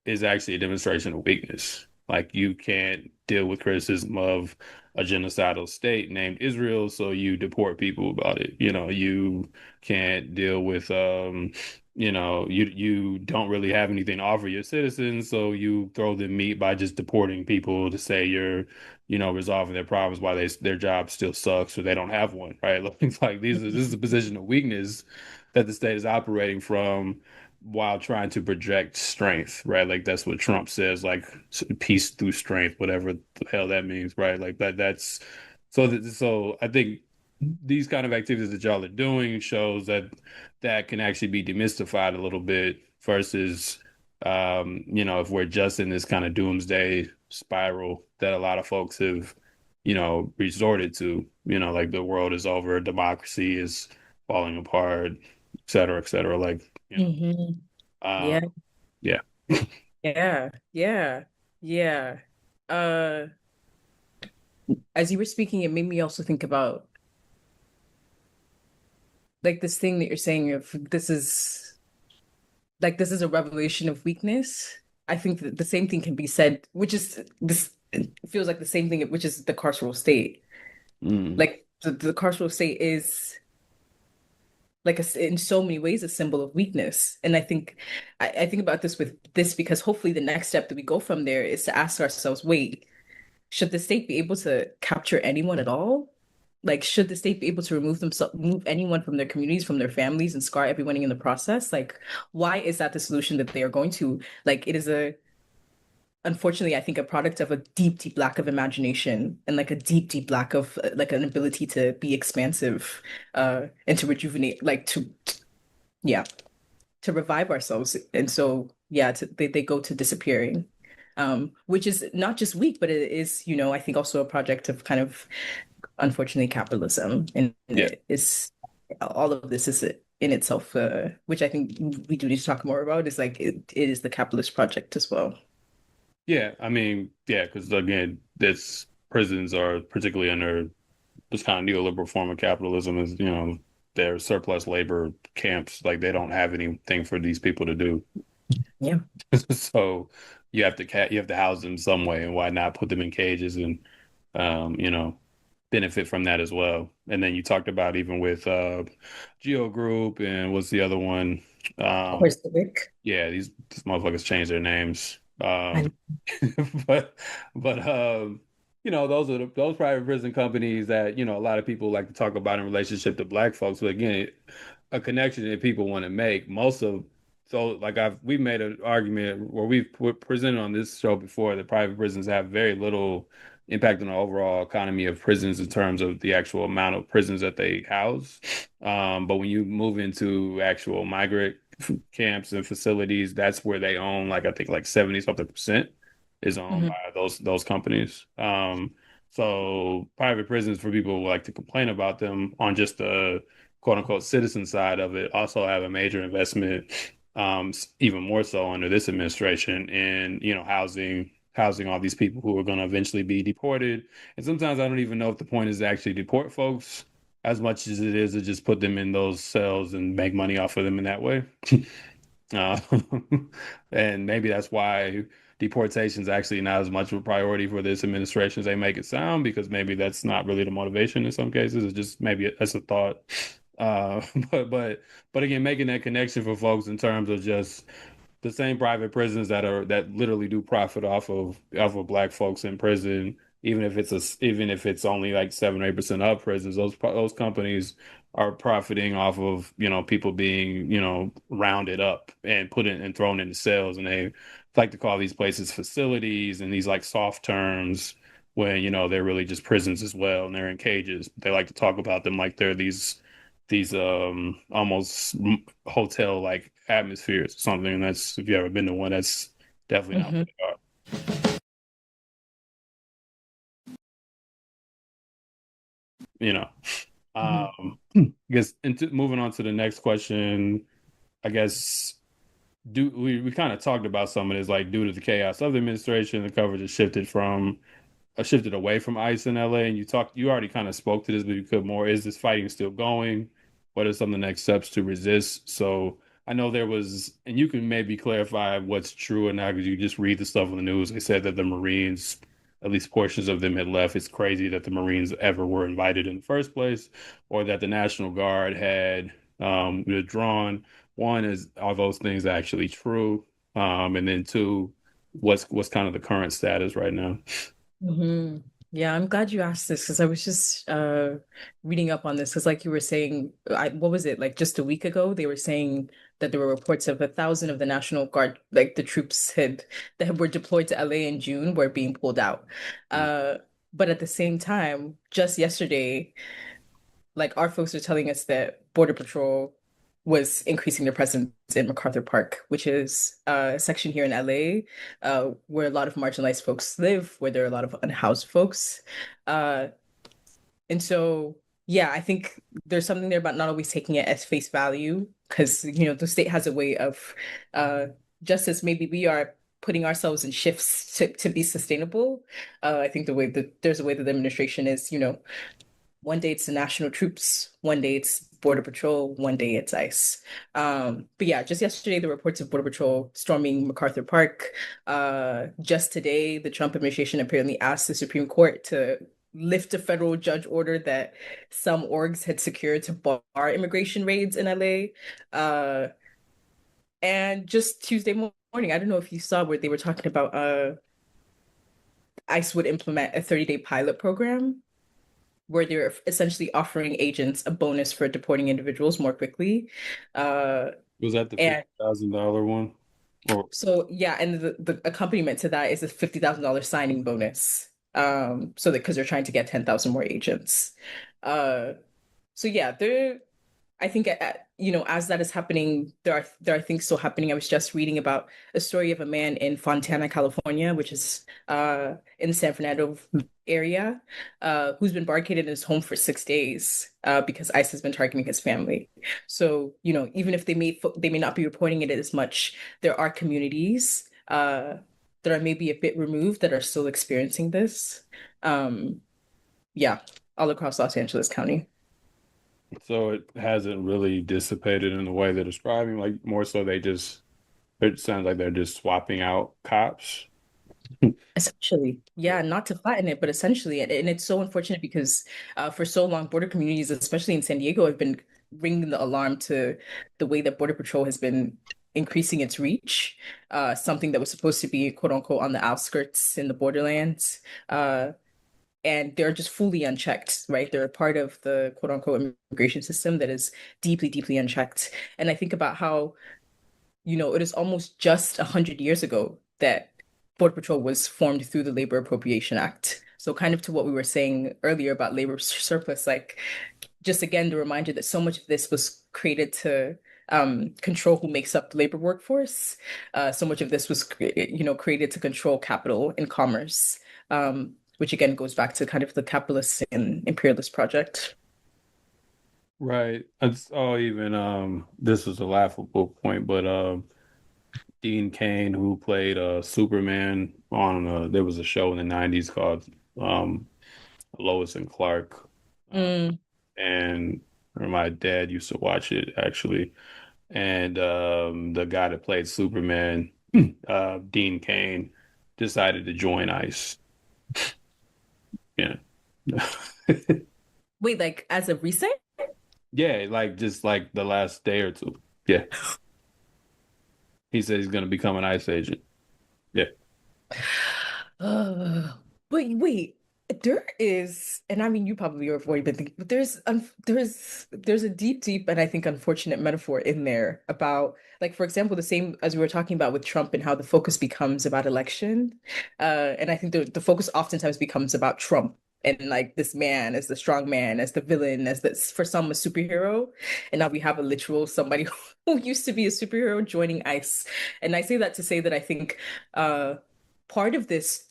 is actually a demonstration of weakness. Like you can't deal with criticism of a genocidal state named Israel, so you deport people about it. You can't deal with you don't really have anything to offer your citizens, so you throw them meat by just deporting people to say you're, resolving their problems while their job still sucks or they don't have one, right? Like this is a position of weakness that the state is operating from while trying to project strength, right? Like that's what Trump says, like peace through strength, whatever the hell that means, right? Like that's so I think these kind of activities that y'all are doing shows that can actually be demystified a little bit versus if we're just in this kind of doomsday spiral that a lot of folks have, resorted to, like the world is over, democracy is falling apart, et cetera. Like, Hmm. uh, Yeah, yeah. yeah, yeah, yeah. Uh, as you were speaking, it made me also think about like this thing that you're saying of this is a revelation of weakness. I think that the same thing can be said, which is this it feels like the same thing, which is the carceral state. Mm. Like the carceral state is like in so many ways a symbol of weakness. And I think about this with this because hopefully the next step that we go from there is to ask ourselves, wait, should the state be able to capture anyone at all? Like, should the state be able to remove anyone from their communities, from their families, and scar everyone in the process? Like, why is that the solution that they are going to? Like, it is unfortunately, I think a product of a deep, deep lack of imagination and like a deep, deep lack of like an ability to be expansive, and to rejuvenate, like yeah, to revive ourselves. And so, yeah, they go to disappearing, which is not just weak, but it is, I think also a project of kind of, unfortunately, capitalism. And Yeah. it is all of this is in itself, which I think we do need to talk more about, is like it is the capitalist project as well. Yeah. I mean, yeah, because again, this prisons are particularly under this kind of neoliberal form of capitalism is, their surplus labor camps. Like they don't have anything for these people to do. Yeah. So you have to house them some way, and why not put them in cages and um, you know, benefit from that as well. And then you talked about even with Geo Group and what's the other one? Um, Where's the Wick? yeah, these motherfuckers changed their names. And But those are those private prison companies that, a lot of people like to talk about in relationship to black folks. But again, a connection that people want to make. So like we've made an argument where we've presented on this show before that private prisons have very little impact on the overall economy of prisons in terms of the actual amount of prisons that they house. But when you move into actual migrant camps and facilities, that's where they own, like I think like 70 something percent is owned Mhm. by those companies. So private prisons, for people who like to complain about them on just the quote unquote citizen side of it, also have a major investment, even more so under this administration, in housing all these people who are going to eventually be deported. And sometimes I don't even know if the point is to actually deport folks as much as it is to just put them in those cells and make money off of them in that way. Uh, and maybe that's why deportation is actually not as much of a priority for this administration as they make it sound, because maybe that's not really the motivation in some cases. It's just maybe that's a thought. Uh, but but but again, making that connection for folks in terms of just the same private prisons that literally do profit off of black folks in prison, even if it's only like 7 or 8% of prisons, those companies are profiting off of, people being, rounded up and put in and thrown into cells. And they like to call these places facilities and these like soft terms when, they're really just prisons as well, and they're in cages. They like to talk about them like they're these almost hotel like atmospheres or something. And that's, if you ever been to one, that's definitely not what Mhm. they are. You know. Mhm. I guess moving on to the next question, I guess do we kind of talked about some of this, like due to the chaos of the administration, the coverage has shifted from shifted away from ICE in LA, and you already kind of spoke to this, but you could more. Is this fighting still going? What are some of the next steps to resist? So I know there was, and you can maybe clarify what's true or not because you just read the stuff on the news. They said that the Marines, at least portions of them, had left. It's crazy that the Marines ever were invited in the first place, or that the National Guard had withdrawn. One is, are those things actually true? And then two, what's kind of the current status right now? Hmm. Yeah, I'm glad you asked this because I was just reading up on this because, like you were saying, what was it like just a week ago? They were saying that there were reports of 1,000 of the National Guard, like the troops that were deployed to LA in June, were being pulled out. Uh, but at the same time, just yesterday, like our folks are telling us that Border Patrol was increasing their presence in MacArthur Park, which is a section here in LA, where a lot of marginalized folks live, where there are a lot of unhoused folks. Uh, and so, yeah, I think there's something there about not always taking it as face value, because, the state has a way of, uh, just as maybe we are putting ourselves in shifts to be sustainable. I think there's a way that the administration is, one day it's the national troops, one day it's Border Patrol, one day it's ICE. But yeah, just yesterday, the reports of Border Patrol storming MacArthur Park. Just today, the Trump administration apparently asked the Supreme Court to lift a federal judge order that some orgs had secured to bar immigration raids in LA. Uh, and just Tuesday morning, I don't know if you saw where they were talking about ICE would implement a 30-day pilot program where they're essentially offering agents a bonus for deporting individuals more quickly. Uh, Was that the and $50,000 one? Or so, yeah, and the accompaniment to that is a $50,000 signing bonus. So that because they're trying to get 10,000 more agents. Uh, so yeah, I think as that is happening, there are things still happening. I was just reading about a story of a man in Fontana, California, which is in the San Fernando area, who's been barricaded in his home for 6 days because ICE has been targeting his family. So, even if they may not be reporting it as much, there are communities that are maybe a bit removed that are still experiencing this. Um, yeah, all across Los Angeles County. so it hasn't really dissipated in the way they're describing, like more so it sounds like they're just swapping out cops. Essentially, yeah, not to flatten it, but essentially, and it's so unfortunate because for so long, border communities, especially in San Diego, have been ringing the alarm to the way that Border Patrol has been increasing its reach, something that was supposed to be quote unquote on the outskirts in the borderlands. And they're just fully unchecked, right? They're a part of the quote unquote immigration system that is deeply, deeply unchecked. And I think about how it is almost just 100 years ago that Border Patrol was formed through the Labor Appropriation Act. So kind of to what we were saying earlier about labor surplus, like just again the reminder that so much of this was created to control who makes up the labor workforce. So much of this was created to control capital and commerce, which again goes back to kind of the capitalist and imperialist project. Right. It's all even this is a laughable point, but Dean Cain, who played Superman on there was a show in the 90s called um Lois and Clark. Uh, Mm. and my dad used to watch it actually. And the guy that played Superman, Dean Cain, decided to join ICE. Yeah. Wait, like as of recent? Yeah, like just like the last day or two. Yeah. He said he's gonna become an ICE agent. Yeah. Wait, there is, and I mean, you probably have already been thinking, but there's a deep, deep, and I think unfortunate metaphor in there about, like, for example, the same as we were talking about with Trump and how the focus becomes about election, and I think the focus oftentimes becomes about Trump. And like this man as the strong man, as the villain, as this for some a superhero, and now we have a literal somebody who used to be a superhero joining ICE. And I say that to say that I think uh part of this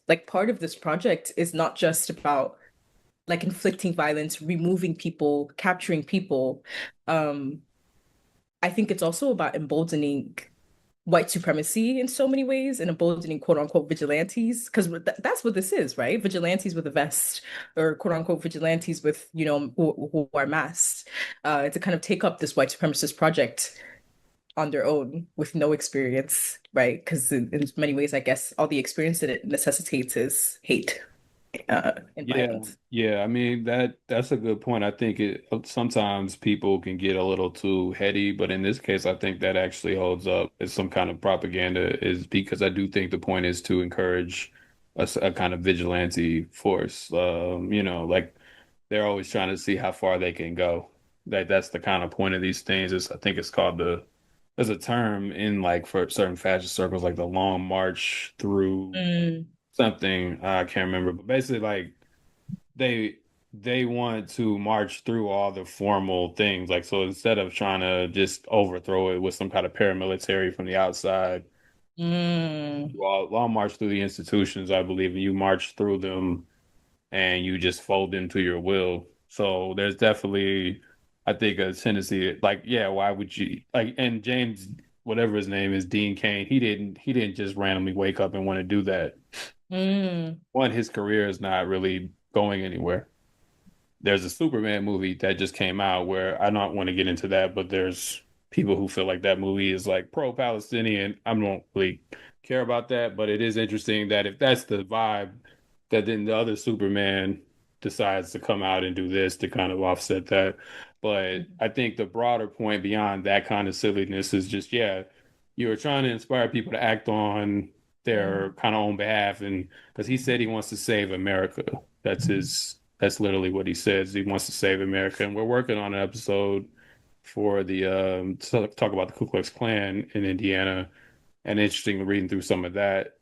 project is not just about like inflicting violence, removing people, capturing people. Um, I think it's also about emboldening white supremacy in so many ways and emboldening quote unquote vigilantes because that's what this is, right? Vigilantes with a vest or quote unquote vigilantes with, who are masked to kind of take up this white supremacist project on their own with no experience, right? Because in many ways, I guess all the experience that it necessitates is hate and Yeah, violence. yeah. I mean that's a good point. I think it sometimes people can get a little too heady, but in this case, I think that actually holds up as some kind of propaganda, is because I do think the point is to encourage a kind of vigilante force. Like they're always trying to see how far they can go. That's the kind of point of these things. I think it's called there's a term in like for certain fascist circles like the long march through Mm, something. I can't remember, but basically like they they want to march through all the formal things. Like, so instead of trying to just overthrow it with some kind of paramilitary from the outside, mm, you all march through the institutions, I believe, and you march through them and you just fold them to your will. So there's definitely, I think, a tendency like, yeah, why would you like? And James, whatever his name is, Dean Cain, he didn't just randomly wake up and want to do that. mm, One, his career is not really going anywhere. There's a Superman movie that just came out where I don't want to get into that, but there's people who feel like that movie is like pro-Palestinian. I don't really care about that, but it is interesting that if that's the vibe, that then the other Superman decides to come out and do this to kind of offset that. But I think the broader point beyond that kind of silliness is just, yeah, you're trying to inspire people to act on their mm, kind of own behalf. And because he said he wants to save America. That's literally what he says. He wants to save America. And we're working on an episode for the to talk about the Ku Klux Klan in Indiana. And interesting reading through some of that.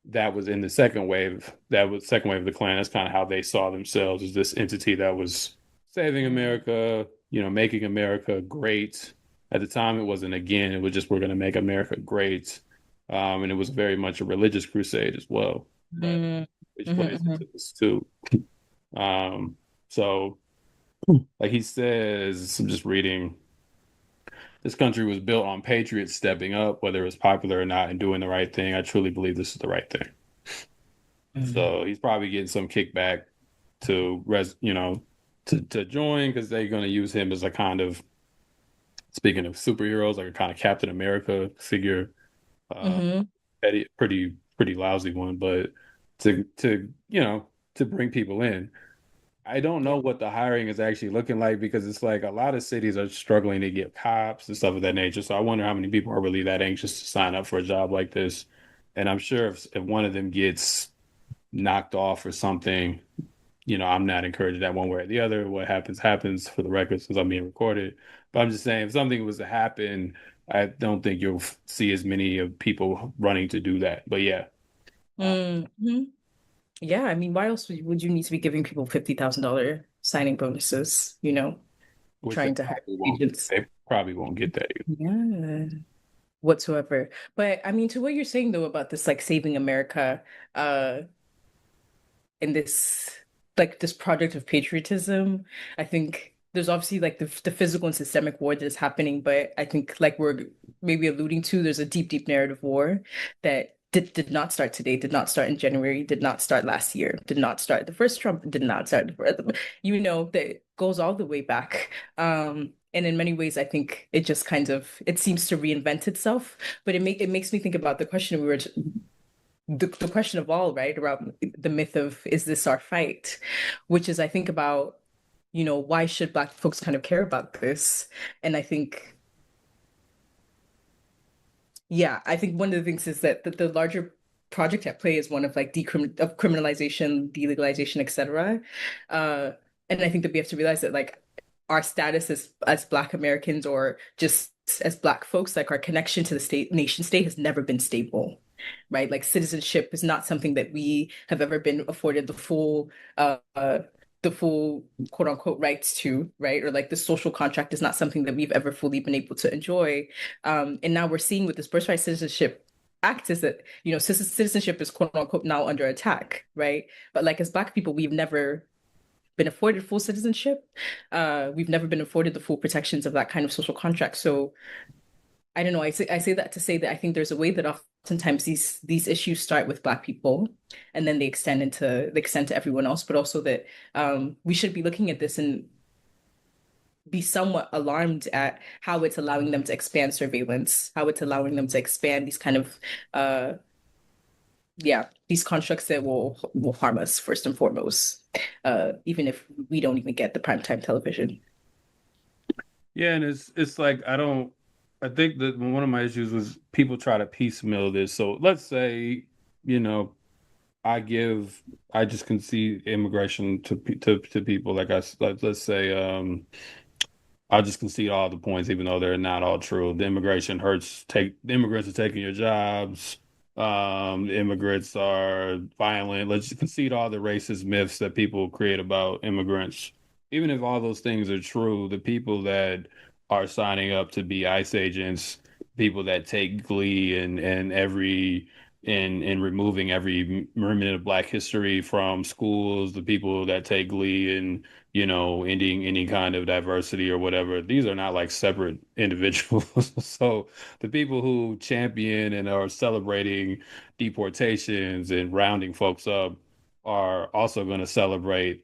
That was in the second wave. That was second wave of the Klan. That's kind of how they saw themselves, as this entity that was saving mm, America, making America great. At the time, it wasn't again. It was just we're going to make America great. And it was very much a religious crusade as well, but mm, which mhm, plays mhm, into this too. So like he says, I'm just reading, this country was built on patriots stepping up, whether it was popular or not, and doing the right thing. I truly believe this is the right thing. mm. So he's probably getting some kickback to join because they're going to use him as a kind of, speaking of superheroes, like a kind of Captain America figure. Uh, Mhm. pretty lousy one, but to bring people in. I don't Yeah. know what the hiring is actually looking like because it's like a lot of cities are struggling to get cops and stuff of that nature. So I wonder how many people are really that anxious to sign up for a job like this. And I'm sure if one of them gets knocked off or something, I'm not encouraging that one way or the other. What happens, happens for the record since I'm being recorded. But I'm just saying, if something was to happen, I don't think you'll see as many of people running to do that. But yeah, uh, Mhm. Yeah, I mean, why else would you need to be giving people $50,000 signing bonuses, which trying to hire agents? they probably won't get that either. Yeah, whatsoever. But I mean, to what you're saying though about this like saving America, uh, in this like this project of patriotism, I think there's obviously like the physical and systemic war that is happening, but I think like we're maybe alluding to, there's a deep, deep narrative war that did not start today, did not start in January, did not start last year, did not start the first Trump, did not start the first, that goes all the way back. And in many ways, I think it just kind of it seems to reinvent itself. But it makes me think about the question the question of all, right, around the myth of is this our fight, which is I think about, why should Black folks kind of care about this? And I think, yeah, I think one of the things is that the larger project at play is one of like of criminalization, delegalization, etc. Uh, and I think that we have to realize that like our status as Black Americans or just as Black folks, like our connection to the nation state has never been stable, right? Like citizenship is not something that we have ever been afforded the full quote unquote rights to, right? Or like the social contract is not something that we've ever fully been able to enjoy. And now we're seeing with this Birthright Citizenship Act is that, citizenship is quote unquote now under attack, right? But like as Black people, we've never been afforded full citizenship. We've never been afforded the full protections of that kind of social contract. So I don't know. I say that to say that I think there's a way that oftentimes these issues start with Black people, and then they extend to everyone else. But also that we should be looking at this and be somewhat alarmed at how it's allowing them to expand surveillance, how it's allowing them to expand these kind of uh yeah, these constructs that will harm us first and foremost, even if we don't even get the primetime television. Yeah, and it's like I think that one of my issues was people try to piecemeal this. So let's say, you know, I give I just concede immigration to people like let's say I'll just concede all the points, even though they're not all true. The immigrants are taking your jobs. The immigrants are violent. Let's just concede all the racist myths that people create about immigrants. Even if all those things are true, the people that are signing up to be ICE agents, people that take glee in every in removing every remnant of Black history from schools, the people that take glee in ending any kind of diversity or whatever. These are not like separate individuals. So the people who champion and are celebrating deportations and rounding folks up are also going to celebrate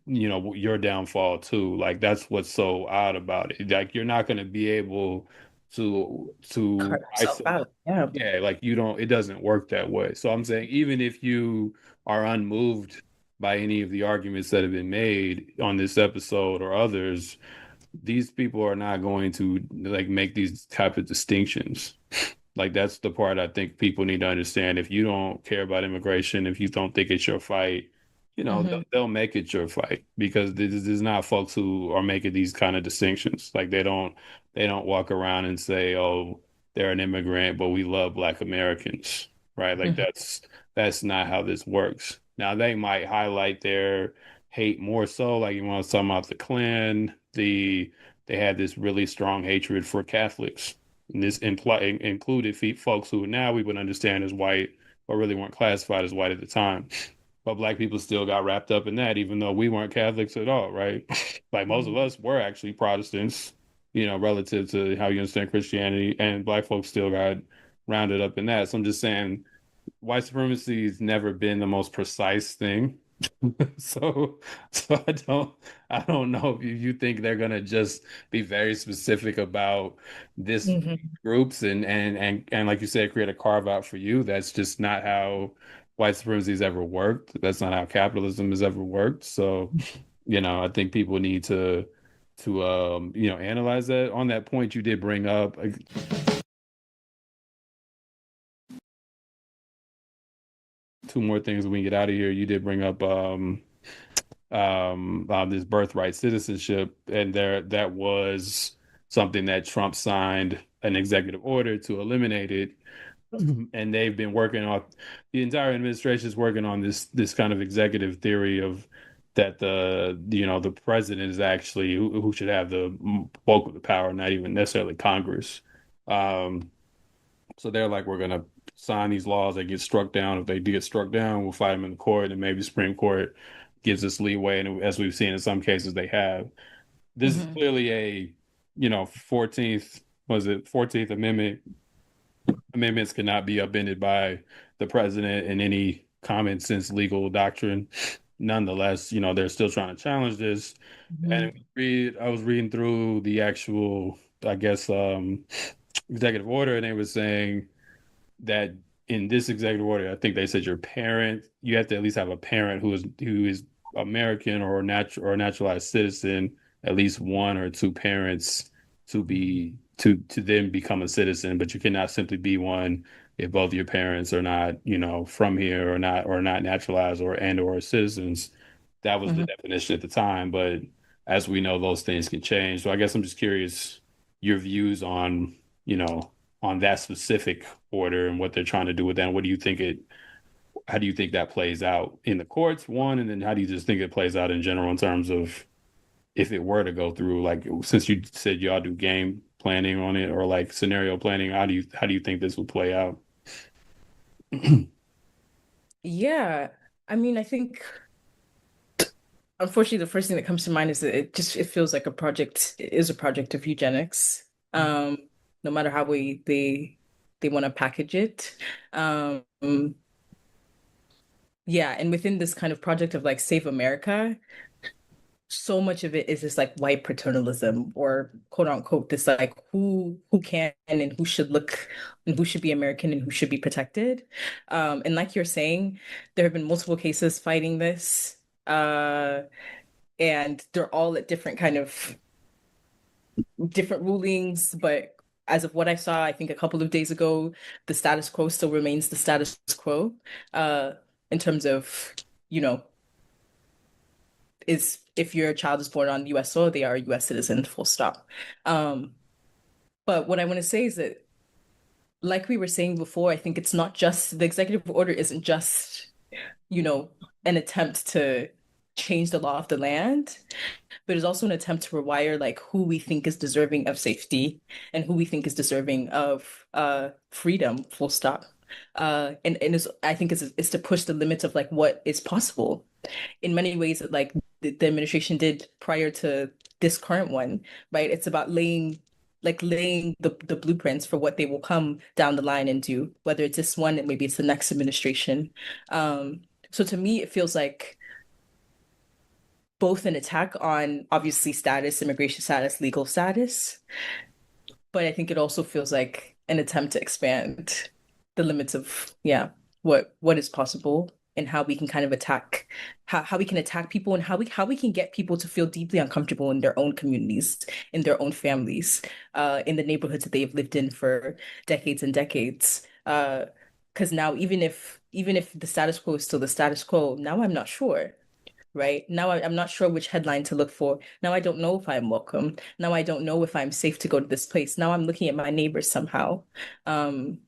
your downfall too. Like that's what's so odd about it. Like you're not going to be able to Cut herself isolate. out. Yeah. Yeah, like it doesn't work that way. So I'm saying even if you are unmoved by any of the arguments that have been made on this episode or others, these people are not going to like make these type of distinctions. Like that's the part I think people need to understand. If you don't care about immigration, if you don't think it's your fight, Hmm. they'll make it your fight because this is not folks who are making these kind of distinctions. Like they don't walk around and say, "Oh, they're an immigrant, but we love Black Americans," right? Like Hmm. that's not how this works. Now they might highlight their hate more so, like you want to talk about the Klan, they had this really strong hatred for Catholics. And this included folks who now we would understand as white, but really weren't classified as white at the time. But Black people still got wrapped up in that, even though we weren't Catholics at all, right? Like most of us were actually Protestants, relative to how you understand Christianity, and Black folks still got rounded up in that. So I'm just saying, white supremacy has never been the most precise thing. So, so I don't know if you think they're gonna just be very specific about this Hmm. groups and like you said, create a carve out for you. That's just not how white supremacy has ever worked. That's not how capitalism has ever worked. So, I think people need to analyze that. On that point you did bring up, two more things when we get out of here. You did bring up this birthright citizenship, and that was something that Trump signed an executive order to eliminate it. And they've been working on the entire administration is working on this kind of executive theory of that the president is actually who should have the bulk of the power, not even necessarily Congress. Um, so they're like, we're gonna sign these laws that get struck down. If they get struck down, we'll fight them in the court, and maybe Supreme Court gives us leeway. And as we've seen in some cases, they have. This is Hmm. clearly a, 14th Amendment. Amendments cannot be upended by the president in any common sense legal doctrine. Nonetheless, they're still trying to challenge this. And Hmm. I was reading through the actual, I guess, executive order, and they were saying that in this executive order, I think they said you have to at least have a parent who is American or a naturalized citizen, at least one or two parents to then become a citizen, but you cannot simply be one if both your parents are not, from here or not naturalized or citizens. That was the Hmm. definition at the time, but as we know, those things can change. So I guess I'm just curious your views on that specific order and what they're trying to do with that. And how do you think that plays out in the courts, one, and then how do you just think it plays out in general in terms of if it were to go through, like since you said y'all do game planning on it or like scenario planning, how do you think this would play out? Yeah. I mean, I think unfortunately the first thing that comes to mind is that it feels like it is a project of eugenics. Um, no matter how they want to package it. Um, yeah, and within this kind of project of like Save America, so much of it is this like white paternalism or quote unquote this like who can and who should look and who should be American and who should be protected. And like you're saying, there have been multiple cases fighting this. And they're all at different kind of different rulings, but as of what I saw, I think a couple of days ago, the status quo still remains the status quo, uh, in terms of, you know, is if your child is born on US soil, they are a US citizen, full stop. Um, but what I want to say is that, like we were saying before, I think it's not just the executive order isn't just, you know, an attempt to change the law of the land, but it's also an attempt to rewire like who we think is deserving of safety and who we think is deserving of freedom, full stop. And is I think is to push the limits of like what is possible in many ways that like the administration did prior to this current one, right? It's about laying the blueprints for what they will come down the line and do, whether it's this one and maybe it's the next administration. So to me, it feels like both an attack on obviously status, immigration status, legal status, but I think it also feels like an attempt to expand the limits of, yeah, what is possible and how we can kind of attack how we can attack people and how we can get people to feel deeply uncomfortable in their own communities, in their own families, in the neighborhoods that they've lived in for decades and decades. Because now even if the status quo is still the status quo, now I'm not sure, right? Now I'm not sure which headline to look for. Now I don't know if I'm welcome. Now I don't know if I'm safe to go to this place. Now I'm looking at my neighbors somehow. Um,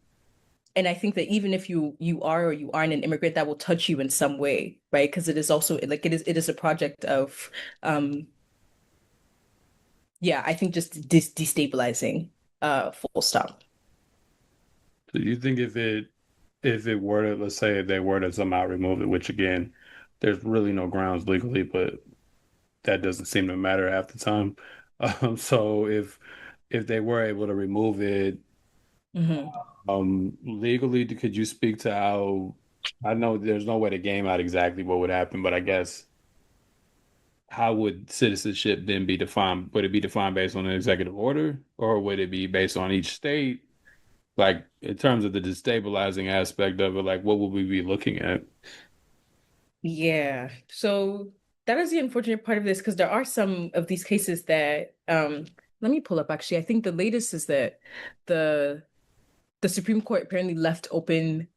and I think that even if you are or you aren't an immigrant, that will touch you in some way, right? Because it is also like it is a project of yeah, I think just destabilizing, full stop. So you think if it were to, let's say they were to somehow remove it, which again, there's really no grounds legally, but that doesn't seem to matter half the time. So if they were able to remove it, Hmm. legally, could you speak to how, I know there's no way to game out exactly what would happen, but I guess how would citizenship then be defined? Would it be defined based on an executive order, or would it be based on each state? Like in terms of the destabilizing aspect of it, like what would we be looking at? Yeah. So that is the unfortunate part of this because there are some of these cases that let me pull up actually. I think the latest is that the the Supreme Court apparently left open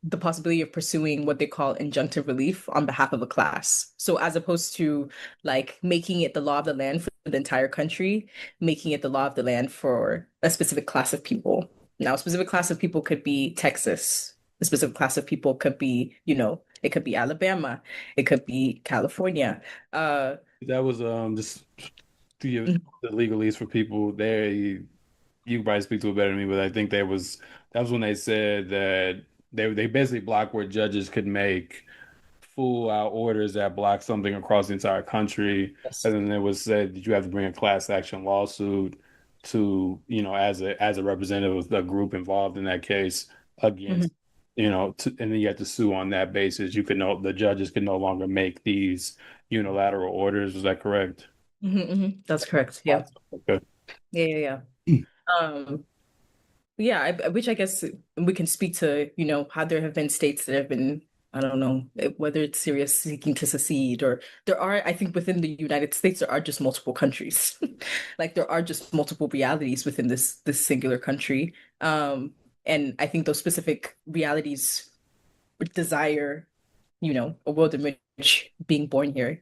the possibility of pursuing what they call injunctive relief on behalf of a class. So as opposed to like making it the law of the land for the entire country, making it the law of the land for a specific class of people. Now, a specific class of people could be Texas. A specific class of people could be, it could be Alabama. It could be California. Uh, That was just to give the legalese for people there. You probably speak to it better than me, but I think that was when they said that they basically blocked where judges could make full out orders that block something across the entire country. yes. And then it was said that you have to bring a class action lawsuit to, as a representative of the group involved in that case against, Mhm. and then you have to sue on that basis. The judges could no longer make these unilateral orders. Is that correct? Mhm, mhm. That's correct. Yeah. Okay. Yeah, yeah, yeah. Um, Yeah, which I guess we can speak to, how there have been states that have been, I don't know, whether it's Syria seeking to secede or there are, I think within the United States, there are just multiple countries. Like there are just multiple realities within this singular country. And I think those specific realities desire, a world in which being born here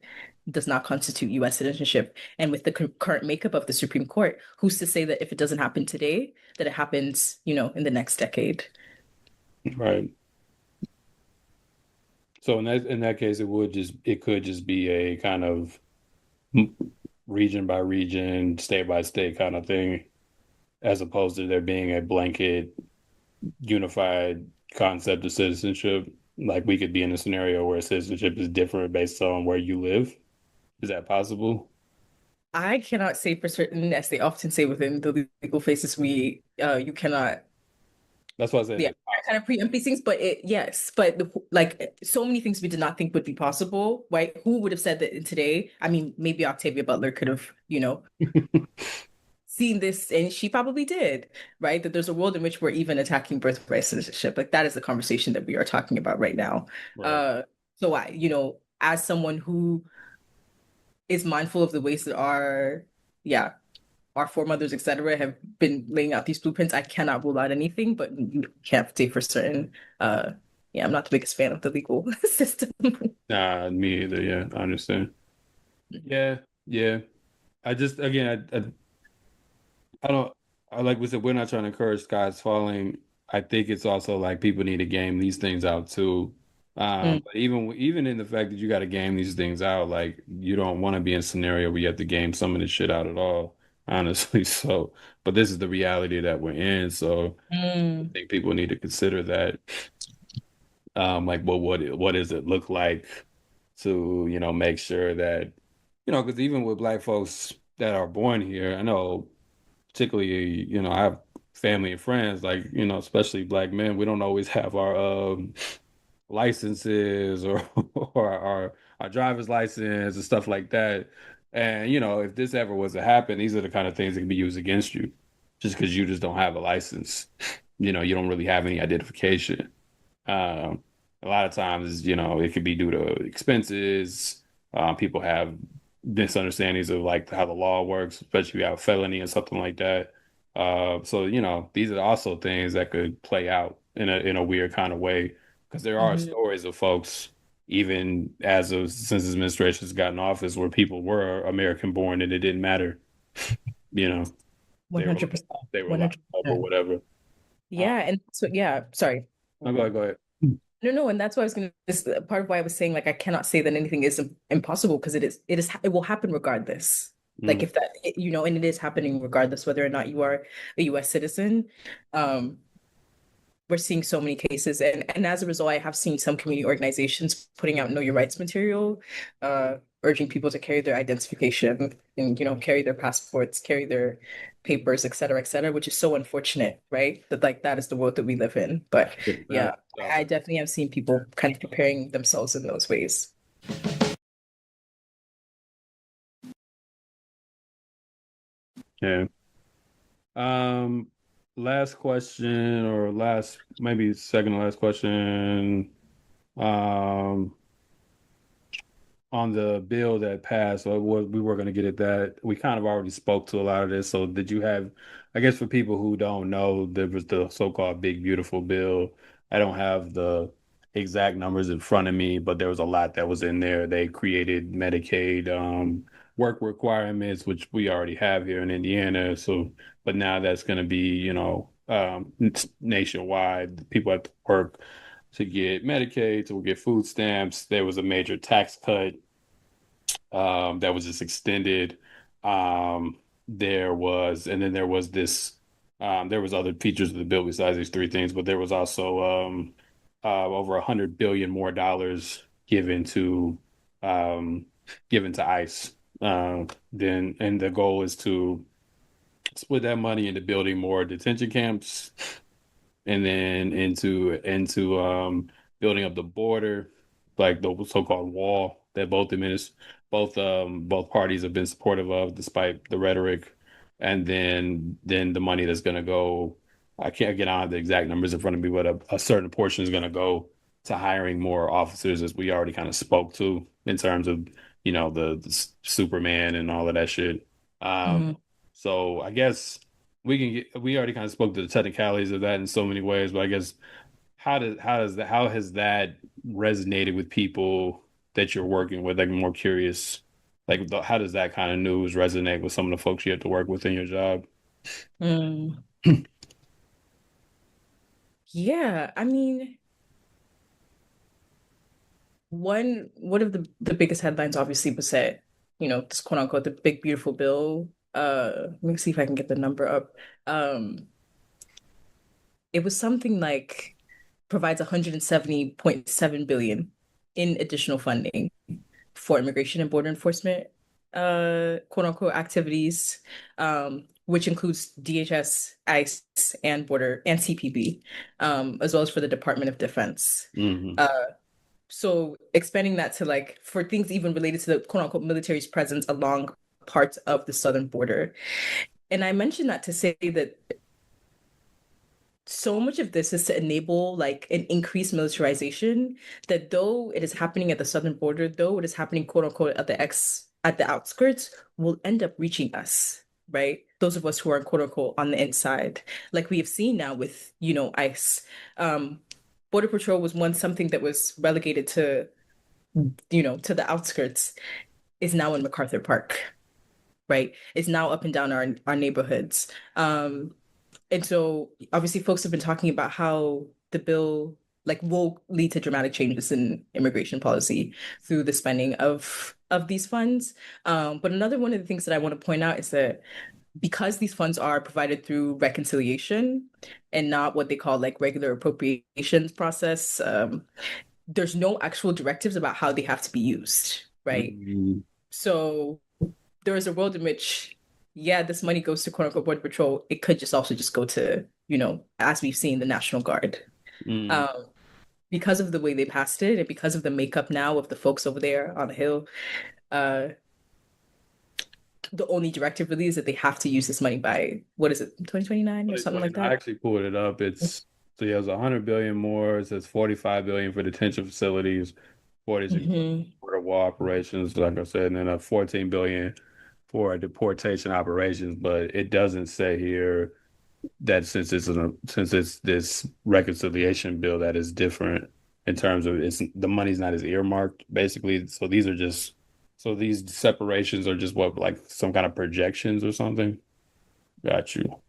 does not constitute US citizenship. And with the current makeup of the Supreme Court, who's to say that if it doesn't happen today, that it happens, in the next decade? Right. So in that case, it could just be a kind of region by region, state by state kind of thing, as opposed to there being a blanket, unified concept of citizenship. Like we could be in a scenario where citizenship is different based on where you live. Is that possible? I cannot say for certain, as they often say within the legal spaces, you cannot, That's why I said yeah, it's kind possible. of preempt these things, but yes, but like so many things we did not think would be possible, right? Who would have said that in today? I mean, maybe Octavia Butler could have, seen this, and she probably did, right? That there's a world in which we're even attacking birthright citizenship. Like that is the conversation that we are talking about right now. Right. Uh, so as someone who is mindful of the ways that yeah, our foremothers, etc., have been laying out these blueprints, I cannot rule out anything, but you can't say for certain. Uh, yeah, I'm not the biggest fan of the legal system. Nah, me either. Yeah, I understand. Yeah, yeah. I just again, I don't. I like we said, we're not trying to encourage skies falling. I think it's also like people need to game these things out too. Mm, But even in the fact that you got to game these things out, like you don't want to be in a scenario where you have to game some of this shit out at all, honestly. So, but this is the reality that we're in. So I mm, think people need to consider that. Like, well, what does it look like to, make sure that, because even with black folks that are born here, I know particularly, I have family and friends, like, especially black men, we don't always have our licenses or or our driver's license and stuff like that. And, if this ever was to happen, these are the kind of things that can be used against you just because you just don't have a license. You don't really have any identification. Um, a lot of times, it could be due to expenses. People have misunderstandings of like how the law works, especially if you have a felony or something like that. So, these are also things that could play out in a weird kind of way because there are mhm. stories of folks, even since this administration has gotten office, where people were American born and it didn't matter, you know, they were 100%. they were locked up or 100%. whatever. Uh, Yeah, and so yeah, sorry. no, go ahead. No, no, and that's why I was gonna this part of why I was saying like I cannot say that anything is impossible because it will happen regardless. Like Mm. if and it is happening regardless whether or not you are a US citizen. Um, we're seeing so many cases, and as a result, I have seen some community organizations putting out know your rights material, urging people to carry their identification and carry their passports, carry their papers, et cetera, which is so unfortunate, right? That like that is the world that we live in. But Yeah, yeah, I definitely have seen people kind of preparing themselves in those ways. yeah. Um, Last question or last maybe second to last question. Um, on the bill that passed, or we were going to get at that. We kind of already spoke to a lot of this. So did you have, I guess for people who don't know, there was the so-called Big Beautiful Bill. I don't have the exact numbers in front of me, but there was a lot that was in there. They created Medicaid work requirements, which we already have here in Indiana. So, but now that's going to be, nationwide. People have to work to get Medicaid, to get food stamps. There was a major tax cut that was just extended. And then there was there was other features of the bill besides these three things, but there was also over 100 billion more dollars um, given to ICE. Then, and the goal is to split that money into building more detention camps and then into building up the border, like the so-called wall that both parties have been supportive of, despite the rhetoric, and then the money that's going to go. I can't get on the exact numbers in front of me, but a certain portion is going to go to hiring more officers, as we already kind of spoke to in terms of the Superman and all of that shit. Um, Mhm. so I guess we already kind of spoke to the technicalities of that in so many ways, but I guess how has that resonated with people that you're working with? Like, I'm more curious, like how does that kind of news resonate with some of the folks you have to work with in your job? Mm. Yeah, I mean, one of the biggest headlines obviously was that, this quote unquote the big beautiful bill. Let me see if I can get the number up. Um, it was something like provides 170.7 billion in additional funding for immigration and border enforcement. quote unquote activities, which includes DHS, ICE, and border and CPB, as well as for the Department of Defense. Hmm. Uh, so expanding that to like for things even related to the quote unquote military's presence along parts of the southern border. And I mentioned that to say that so much of this is to enable like an increased militarization that though it is happening at the southern border, though it is happening quote unquote at the outskirts, will end up reaching us, right? Those of us who are quote unquote on the inside, like we have seen now with, ICE. Um, Border Patrol was once something that was relegated to, to the outskirts, is now in MacArthur Park, right? Is now up and down our neighborhoods. And so obviously folks have been talking about how the bill like will lead to dramatic changes in immigration policy through the spending of these funds. But another one of the things that I want to point out is that because these funds are provided through reconciliation and not what they call like regular appropriations process, there's no actual directives about how they have to be used, right? Hmm. So there is a world in which, yeah, this money goes to quote unquote Border Patrol. It could just also just go to, as we've seen, the National Guard. Hmm. Um, because of the way they passed it and because of the makeup now of the folks over there on the Hill, uh, the only directive really is that they have to use this money by, what is it, 2029 or something like 2020, I that? actually pulled it up. It's so yeah, it was 100 billion more. It says 45 billion for detention facilities, 46 Hmm. border wall operations, like I said, and then 14 billion for deportation operations. But it doesn't say here that since it's this reconciliation bill that is different in terms of it's the money's not as earmarked basically. So these separations are just what like some kind of projections or something. Got you.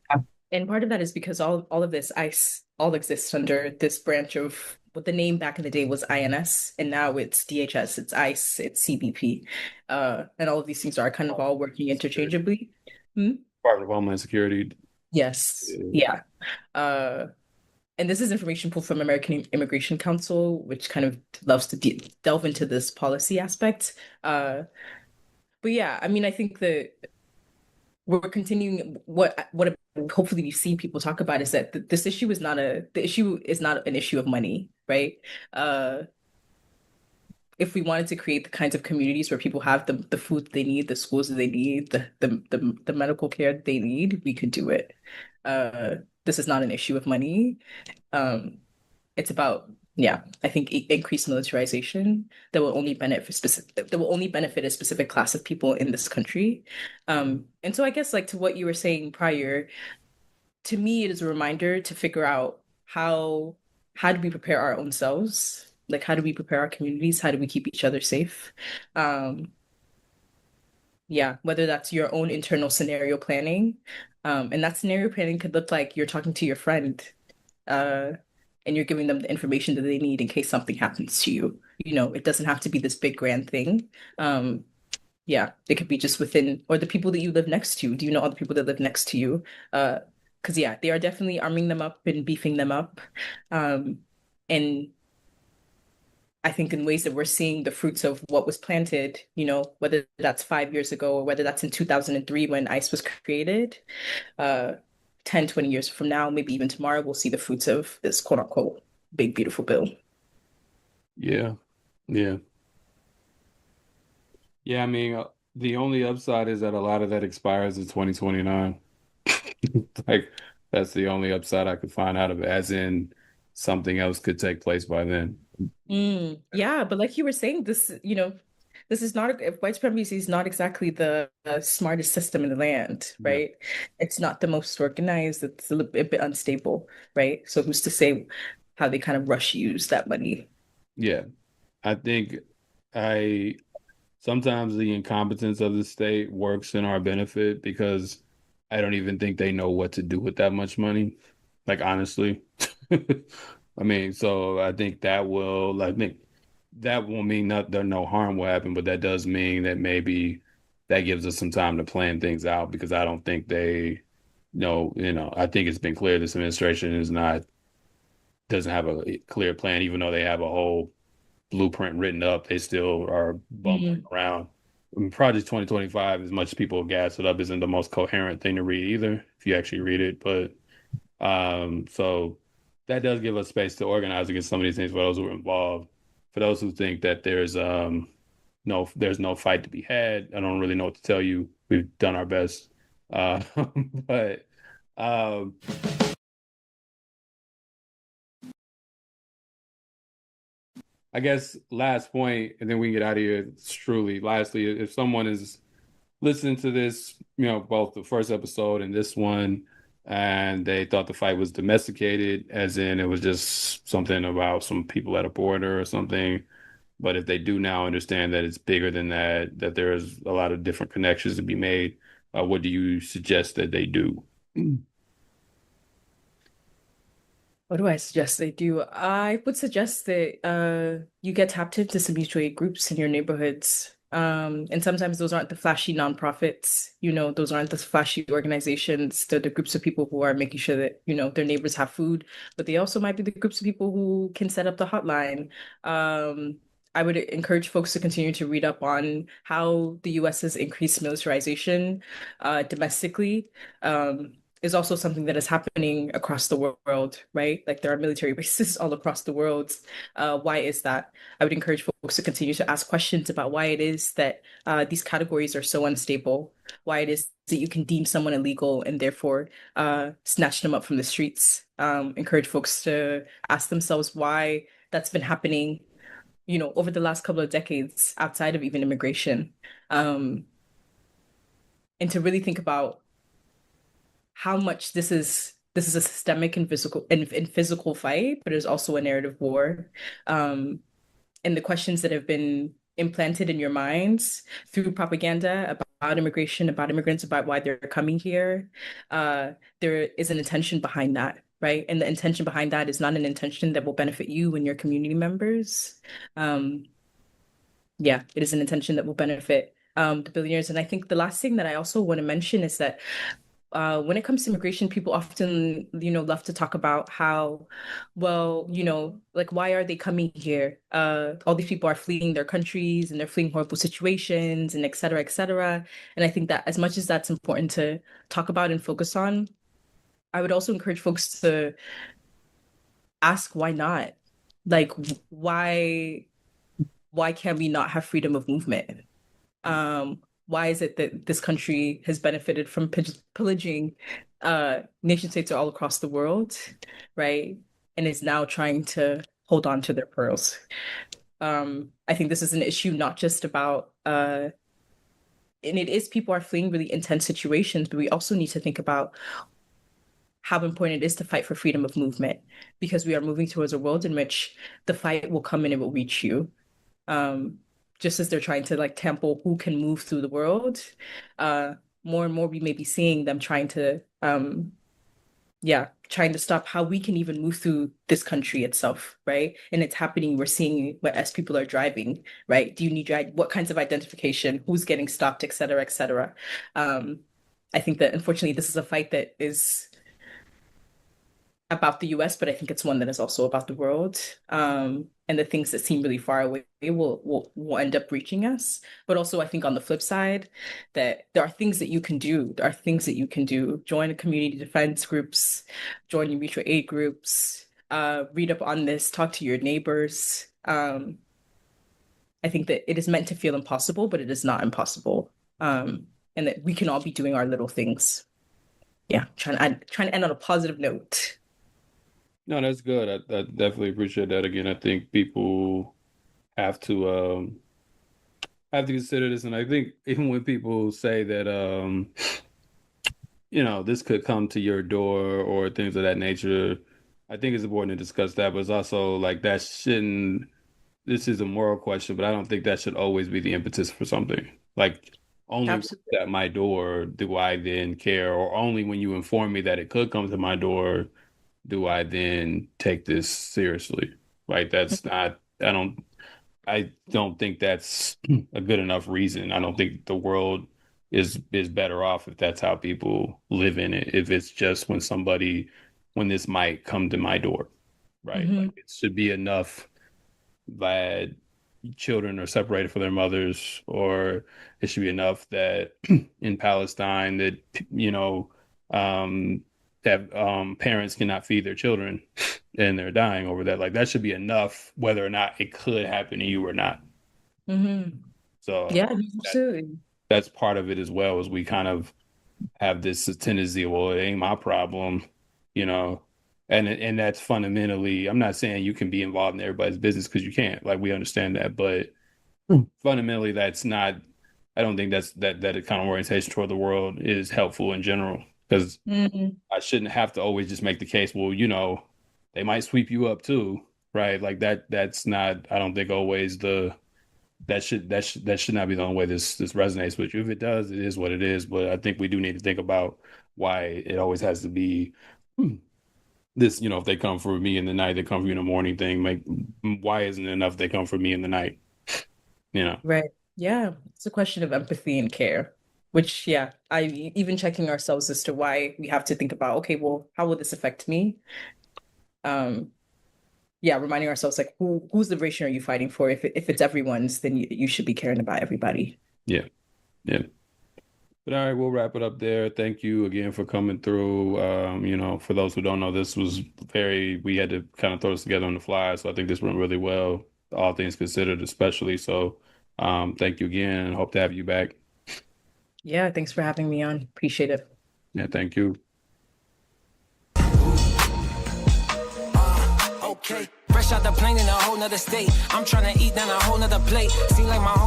And part of that is because all of this ICE all exists under this branch of what the name back in the day was INS, and now it's DHS, it's ICE, it's CBP, and all of these things are kind of all working Security. interchangeably. Hmm? Department of Homeland Security. Yes, yeah. Uh, and this is information pulled from American Immigration Council, which kind of loves to de delve into this policy aspect. Uh, but yeah, I mean, I think that we're continuing what hopefully we see people talk about is that this issue is not the issue is not an issue of money, right? Uh, if we wanted to create the kinds of communities where people have the food they need, the schools that they need, the medical care that they need, we could do it. Uh, this is not an issue of money. Um, it's about, yeah, I think increased militarization that will only benefit a specific class of people in this country. And so I guess like to what you were saying prior, to me it is a reminder to figure out how do we prepare our own selves? Like how do we prepare our communities? How do we keep each other safe? Um, yeah, whether that's your own internal scenario planning. And that scenario planning could look like you're talking to your friend uh, and you're giving them the information that they need in case something happens to you. It doesn't have to be this big grand thing. Yeah, it could be just within, or the people that you live next to. Do you know other people that live next to you? Because yeah, they are definitely arming them up and beefing them up. Um, and I think in ways that we're seeing the fruits of what was planted, whether that's 5 years ago or whether that's in 2003 when ICE was created, uh, 10, 20 years from now, maybe even tomorrow, we'll see the fruits of this quote unquote big, beautiful bill. Yeah. Yeah. Yeah. I mean, the only upside is that a lot of that expires in 2029. Like, that's the only upside I could find out of it, as in something else could take place by then. Yeah, but like you were saying, this is not, if white supremacy is not exactly the smartest system in the land, Yeah. right? It's not the most organized, it's a bit unstable, right? So who's to say how they kind of rush use that money? Yeah. I think I sometimes the incompetence of the state works in our benefit because I don't even think they know what to do with that much money. Like honestly. I mean, so I think that won't mean that no harm will happen, but that does mean that maybe that gives us some time to plan things out because I don't think they know, I think it's been clear this administration doesn't have a clear plan, even though they have a whole blueprint written up, they still are bumbling Mhm. around Project 2025, as much as people gas it up, isn't the most coherent thing to read either, if you actually read it. But so that does give us space to organize against some of these things for those who are involved. For those who think that there's no fight to be had, I don't really know what to tell you. We've done our best. Uh, but um, I guess last point, and then we can get out of here. Truly, lastly, if someone is listening to this, both the first episode and this one, and they thought the fight was domesticated, as in it was just something about some people at a border or something. But if they do now understand that it's bigger than that, that there's a lot of different connections to be made, what do you suggest that they do? What do I suggest they do? I would suggest that you get tapped into some mutual aid groups in your neighborhoods. And sometimes those aren't the flashy nonprofits, those aren't the flashy organizations. They're the groups of people who are making sure that, their neighbors have food, but they also might be the groups of people who can set up the hotline. I would encourage folks to continue to read up on how the US has increased militarization domestically. Is also something that is happening across the world, right? Like there are military bases all across the world. Why is that? I would encourage folks to continue to ask questions about why it is that these categories are so unstable, why it is that you can deem someone illegal and therefore snatch them up from the streets. Encourage folks to ask themselves why that's been happening, over the last couple of decades outside of even immigration. Um, and to really think about how much this is a systemic and physical fight, but it's also a narrative war. Um, and the questions that have been implanted in your minds through propaganda about immigration, about immigrants, about why they're coming here, uh, there is an intention behind that, right? And the intention behind that is not an intention that will benefit you and your community members. Um, yeah, it is an intention that will benefit the billionaires. And I think the last thing that I also want to mention is that when it comes to immigration, people often, love to talk about how, well, like why are they coming here? All these people are fleeing their countries and they're fleeing horrible situations and et cetera, et cetera. And I think that as much as that's important to talk about and focus on, I would also encourage folks to ask why not? Like why can't we not have freedom of movement? Why is it that this country has benefited from pillaging nation states all across the world, right? And is now trying to hold on to their pearls. I think this is an issue not just about and it is people are fleeing really intense situations, but we also need to think about how important it is to fight for freedom of movement because we are moving towards a world in which the fight will come and it will reach you. Um, just as they're trying to like tamper who can move through the world, uh, more and more we may be seeing them trying to stop how we can even move through this country itself, right? And it's happening. We're seeing what as people are driving, right? Do you need what kinds of identification? Who's getting stopped, et cetera, et cetera. Um, I think that unfortunately this is a fight that is about the US, but I think it's one that is also about the world. And the things that seem really far away will end up reaching us. But also, I think on the flip side, that there are things that you can do. There are things that you can do. Join community defense groups, join your mutual aid groups, read up on this, talk to your neighbors. I think that it is meant to feel impossible, but it is not impossible. And that we can all be doing our little things. Yeah, trying to end on a positive note. No, that's good. I definitely appreciate that. Again, I think people have to consider this, and I think even when people say that this could come to your door or things of that nature, I think it's important to discuss that. But it's also like that shouldn't. This is a moral question, but I don't think that should always be the impetus for something. Like only when Absolutely. it's at my door do I then care, or only when you inform me that it could come to my door do I then take this seriously? Like that's not, I don't think that's a good enough reason. I don't think the world is better off if that's how people live in it. If it's just when this might come to my door, right? Like Hmm. it should be enough that children are separated from their mothers, or it should be enough that in Palestine that, that parents cannot feed their children and they're dying over that. Like that should be enough, whether or not it could happen to you or not. Mm-hmm. So Yeah, absolutely. that's part of it as well, as we kind of have this tendency of, well, it ain't my problem, you know, and that's fundamentally, I'm not saying you can be involved in everybody's business, because you can't, like, we understand that, but fundamentally that's not, I don't think that kind of orientation toward the world is helpful in general, because I shouldn't have to always just make the case, well, they might sweep you up too, right? Like that's not, I don't think always that should not be the only way this resonates with you. If it does, it is what it is. But I think we do need to think about why it always has to be this, if they come for me in the night, they come for you in the morning thing. Why isn't it enough if they come for me in the night? Right. Yeah. It's a question of empathy and care, which, yeah, even checking ourselves as to why we have to think about, okay, well, how will this affect me? Yeah, reminding ourselves, like, whose liberation are you fighting for? If it's everyone's, then you should be caring about everybody. Yeah. Yeah. But all right, we'll wrap it up there. Thank you again for coming through. For those who don't know, this was we had to kind of throw this together on the fly. So I think this went really well, all things considered, especially. So thank you again. Hope to have you back. Yeah, thanks for having me on. Appreciate it. Yeah, thank you. Okay, fresh out the plane in a whole nother state. I'm trying to eat down a whole nother plate. Seem like my home.